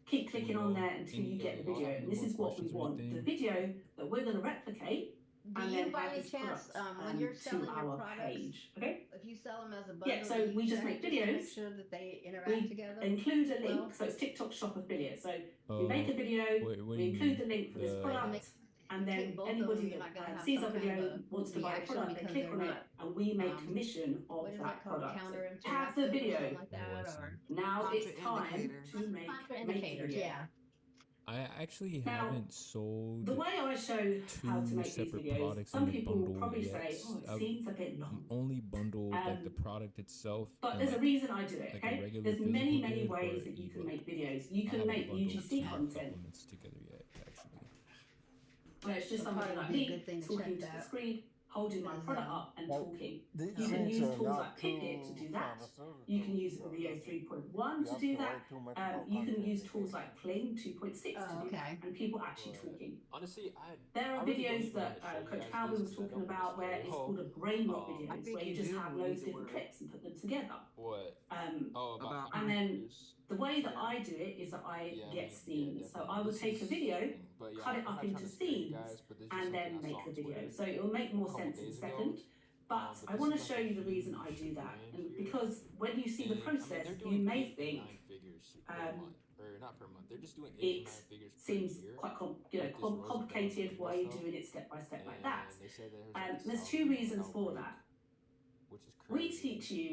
S9: keep clicking on there until you get the video. And this is what we want. The video that we're going to replicate. And then by any chance, when you're selling your products, okay? If you sell them as a bundle, yeah, so we just make videos. Make sure that they interact together. Include a link, so it's TikTok Shop affiliate. So we make a video, we include the link for this product, and then anybody that sees our video wants to buy a product, they click on it, and we make commission of that product. Have the video. Now it's time to make the video.
S1: I actually haven't sold
S9: the way I show how to make these videos, some people will probably say, oh, it seems a bit long.
S1: Only bundled like the product itself.
S9: But there's a reason I do it, okay? There's many ways that you can make videos. You can make UGC content.
S1: Together yet, actually.
S9: Where it's just somebody like me talking to the screen, holding my product up and talking. You can use tools like Pipit to do that. You can use Video 3.1 to do that. You can use tools like Pling 2.6 to do that, and people actually talking.
S1: Honestly,
S9: there are videos that Coach Calvin was talking about where it's called a brain rot videos, where you just have loads of different clips and put them together. And then the way that I do it is that I get scenes. So I will take a video, cut it up into scenes, and then make the video. So it will make more sense in a second. But I want to show you the reason I do that. And because when you see the process, you may think,
S1: not per month. They're just doing
S9: it
S1: X amount of figures per
S9: seems
S1: year.
S9: quite
S1: with this Rosa
S9: complicated
S1: Bonham
S9: why you're
S1: stuff,
S9: doing it step by step like that.
S1: and they said there's
S9: There's
S1: like a
S9: two
S1: salmonella
S9: reasons for
S1: outbreak,
S9: that.
S1: which is
S9: We
S1: crazy.
S9: teach you,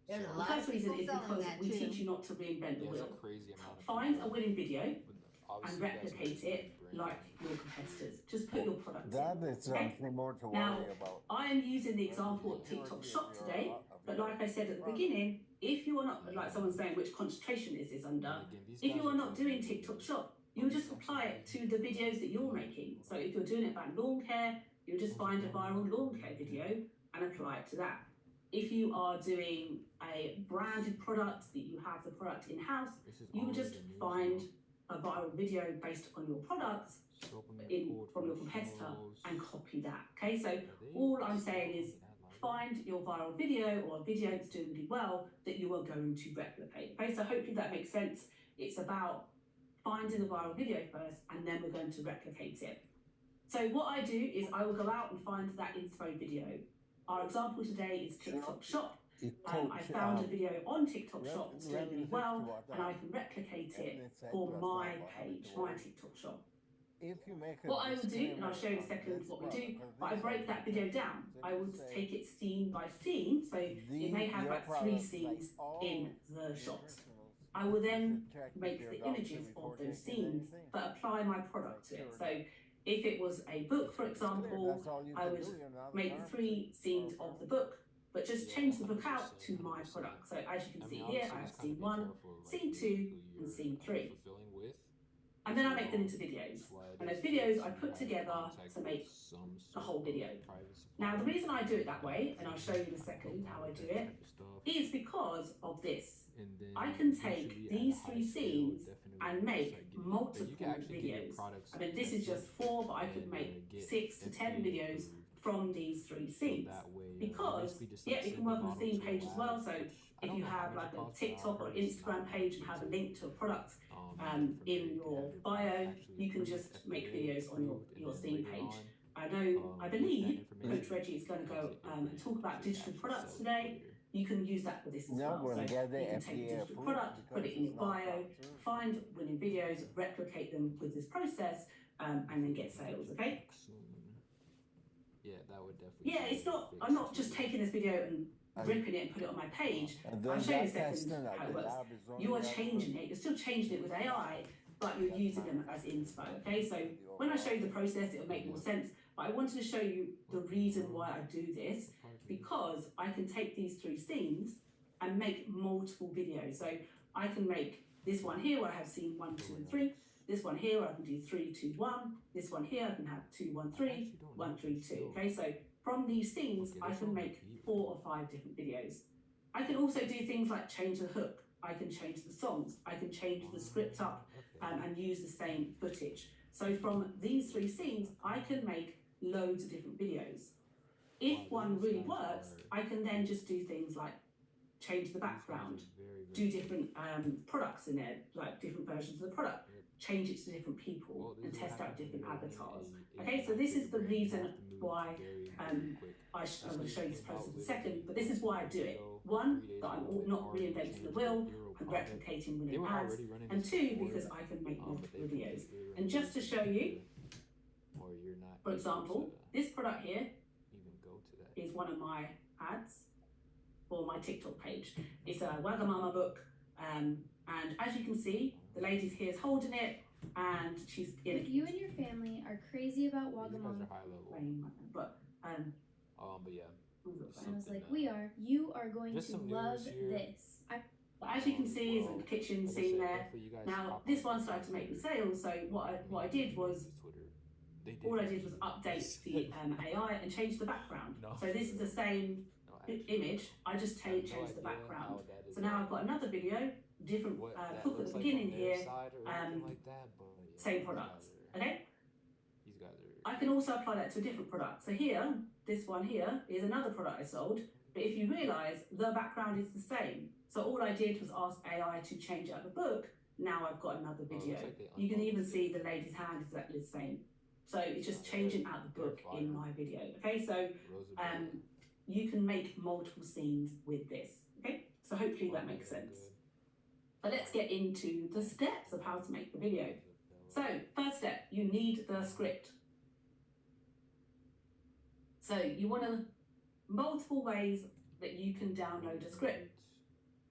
S2: There's a
S9: the
S2: lot
S9: first
S2: of
S9: reason
S2: people
S9: is
S2: selling
S9: because
S2: that
S9: we
S2: too.
S9: teach you not to reinvent the
S1: There's
S9: wheel.
S1: a crazy amount of
S9: Find a
S1: people,
S9: winning video
S1: but
S9: and
S1: obviously you guys
S9: replicate
S1: need
S9: it
S1: brain
S9: like your competitors. Just put your product
S10: That
S9: in.
S10: is
S9: Okay?
S10: something more to
S9: Now,
S10: worry about.
S9: I am using the example of TikTok Shop today, but like I said at the beginning, if you are not, like someone's saying, which concentration is this under?
S1: And again, these
S9: If
S1: guys
S9: you are
S1: are
S9: not
S1: doing
S9: doing TikTok Shop, you'll just apply it to the videos that you're making. So if you're doing it about lawn care, you'll just find a viral lawn care video and apply it to that. If you are doing a branded product that you have the product in-house, you will just find a viral video based on your products from your competitor and copy that. Okay, so all I'm saying is find your viral video or a video that's doing really well that you are going to replicate. Okay, so hopefully that makes sense. It's about finding the viral video first and then we're going to replicate it. So what I do is I will go out and find that inspo video. Our example today is TikTok Shop. I found a video on TikTok Shop that's doing really well and I can replicate it for my page, my TikTok Shop.
S10: If you make
S9: What I will do, and I'll show you in a second what we do, but I break that video down. I will take it scene by scene, so it may have like 3 scenes in the shot. I will then make the images of those scenes, but apply my product to it. So if it was a book, for example, I would make 3 scenes of the book, but just change the book out to my product. So as you can see here, I have scene 1, scene 2, and scene 3. And then I make them into videos. And those videos I put together to make the whole video. Now the reason I do it that way, and I'll show you in a second how I do it, is because of this. I can take these 3 scenes and make multiple videos. I mean, this is just 4, but I could make 6 to 10 videos from these 3 scenes. Because, yeah, you can work on the theme page as well. So if you have like a TikTok or Instagram page and have a link to a product in your bio, you can just make videos on your theme page. I believe Coach Reggie is going to go and talk about digital products today. You can use that for this as well. So you can take a digital product, put it in your bio, find winning videos, replicate them with this process, and then get sales, okay?
S1: Yeah, that would definitely.
S9: Yeah, it's not, I'm not just taking this video and ripping it and put it on my page. I'll show you in a second how it works. You are changing it, you're still changing it with AI, but you're using them as inspo, okay? So when I show you the process, it'll make more sense, but I wanted to show you the reason why I do this, because I can take these 3 scenes and make multiple videos. So I can make this one here where I have scene 1, 2, and 3, this one here where I can do 3, 2, 1, this one here I can have 2, 1, 3, 1, 3, 2, okay? So from these scenes, I can make 4 or 5 different videos. I can also do things like change the hook, I can change the songs, I can change the script up and use the same footage. So from these 3 scenes, I can make loads of different videos. If one really works, I can then just do things like change the background, do different products in there, like different versions of the product, change it to different people and test out different avatars. Okay, so this is the reason why I'm going to show you this process in a second, but this is why I do it. 1, that I'm not reinventing the wheel, I'm replicating winning ads, and 2, because I can make multiple videos. And just to show you, for example, this product here is one of my ads for my TikTok page. It's a Wagamama book, and as you can see, the lady here is holding it, and she's in it.
S8: If you and your family are crazy about Wagamama,
S9: but
S1: yeah.
S8: I was like, we are. You are going to love this.
S9: But as you can see, is the kitchen scene there. Now this one started to make me sales, so what I did was, all I did was update the AI and change the background. So this is the same image, I just changed the background. So now I've got another video, different hook at the beginning here, same product, okay? I can also apply that to a different product. So here, this one here is another product I sold, but if you realise, the background is the same. So all I did was ask AI to change out the book, now I've got another video. You can even see the lady's hand is exactly the same. So it's just changing out the book in my video, okay? So you can make multiple scenes with this, okay? So hopefully that makes sense. But let's get into the steps of how to make the video. So, first step, you need the script. So you want to multiple ways that you can download a script.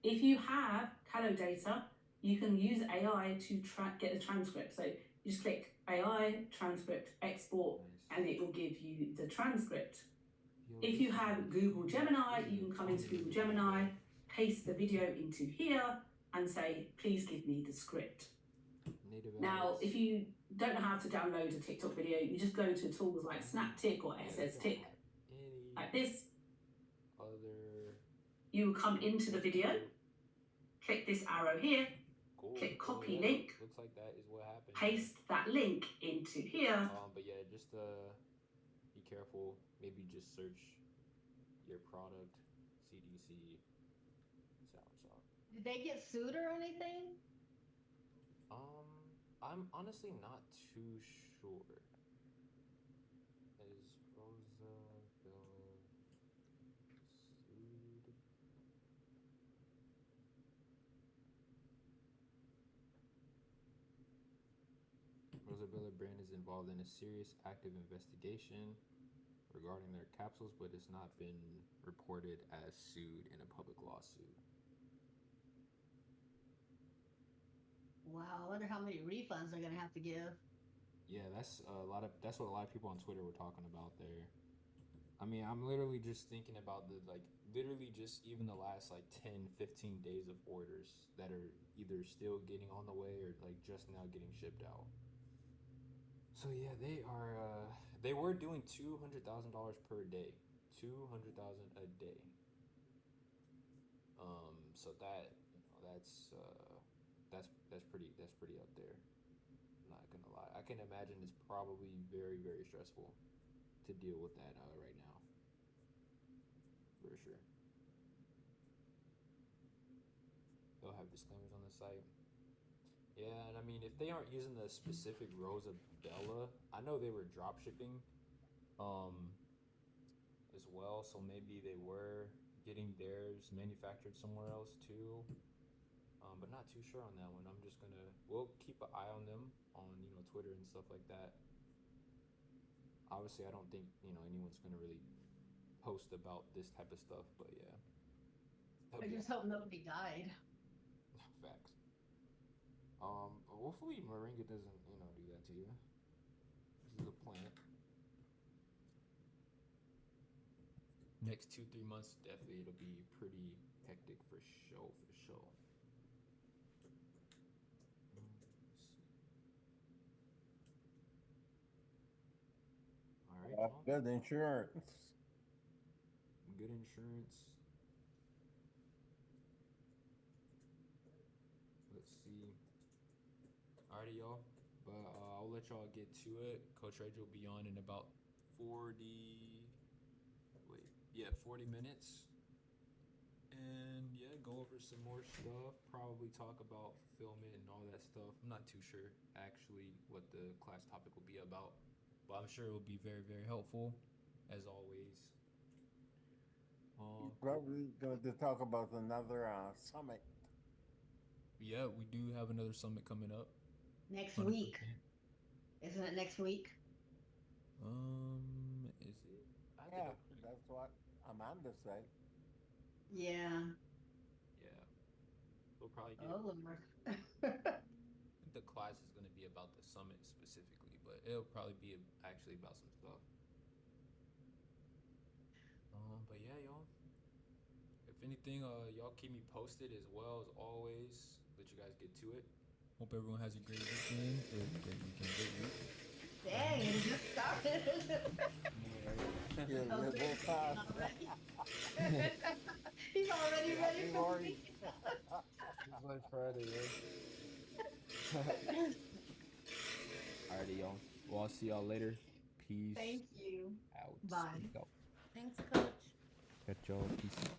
S9: If you have Calodata, you can use AI to get the transcript. So you just click AI, transcript, export, and it will give you the transcript. If you have Google Gemini, you can come into Google Gemini, paste the video into here, and say, please give me the script. Now, if you don't know how to download a TikTok video, you just go to tools like SnapTik or SSTik, like this. You will come into the video, click this arrow here, click copy link,
S1: Looks like that is what happened.
S9: paste that link into here.
S1: But yeah, just be careful. Maybe just search your product, CDC, soursop.
S2: Did they get sued or anything?
S1: I'm honestly not too sure. Is Rosabella sued? Rosabella brand is involved in a serious active investigation regarding their capsules, but it's not been reported as sued in a public lawsuit.
S2: Wow, I wonder how many refunds they're gonna have to give.
S1: Yeah, that's what a lot of people on Twitter were talking about there. I mean, I'm literally just thinking about literally just even the last 10, 15 days of orders that are either still getting on the way or just now getting shipped out. So yeah, they were doing $200,000 per day. $200,000 a day. So that's pretty up there. I'm not gonna lie. I can imagine it's probably very, very stressful to deal with that right now. For sure. They'll have disclaimers on the site. Yeah, and I mean, if they aren't using the specific Rosabella, I know they were drop shipping as well, so maybe they were getting theirs manufactured somewhere else too. But not too sure on that one. We'll keep an eye on them on, Twitter and stuff like that. Obviously, I don't think, anyone's gonna really post about this type of stuff, but yeah.
S2: I just hope nobody died.
S1: Facts. Hopefully Moringa doesn't, do that to you. This is a plant. Next 2-3 months, definitely it'll be pretty hectic for sure.
S10: Good insurance.
S1: Good insurance. Let's see. Alrighty, y'all. But I'll let y'all get to it. Coach Rage will be on in about 40 minutes. And yeah, go over some more stuff. Probably talk about fulfillment and all that stuff. I'm not too sure actually what the class topic will be about, but I'm sure it will be very, very helpful as always.
S10: Probably going to talk about another summit.
S1: Yeah, we do have another summit coming up.
S2: Next
S1: 100%.
S2: week. Isn't it next week?
S1: Is it?
S10: Yeah, that's what Amanda said.
S2: Yeah.
S1: Yeah. We'll probably get...
S2: Oh, Lord.
S1: The class is going to be about the summit specifically, but it'll probably be actually about some stuff. But yeah, y'all. If anything, y'all keep me posted as well as always. Let you guys get to it. Hope everyone has a great weekend. Great week.
S2: Dang, it just started. He's already ready for me.
S1: It's like Friday, yeah. Alrighty, y'all. Well, I'll see y'all later. Peace.
S2: Thank you.
S1: Out.
S2: Bye.
S3: Thanks, Coach.
S1: Catch y'all. Peace out.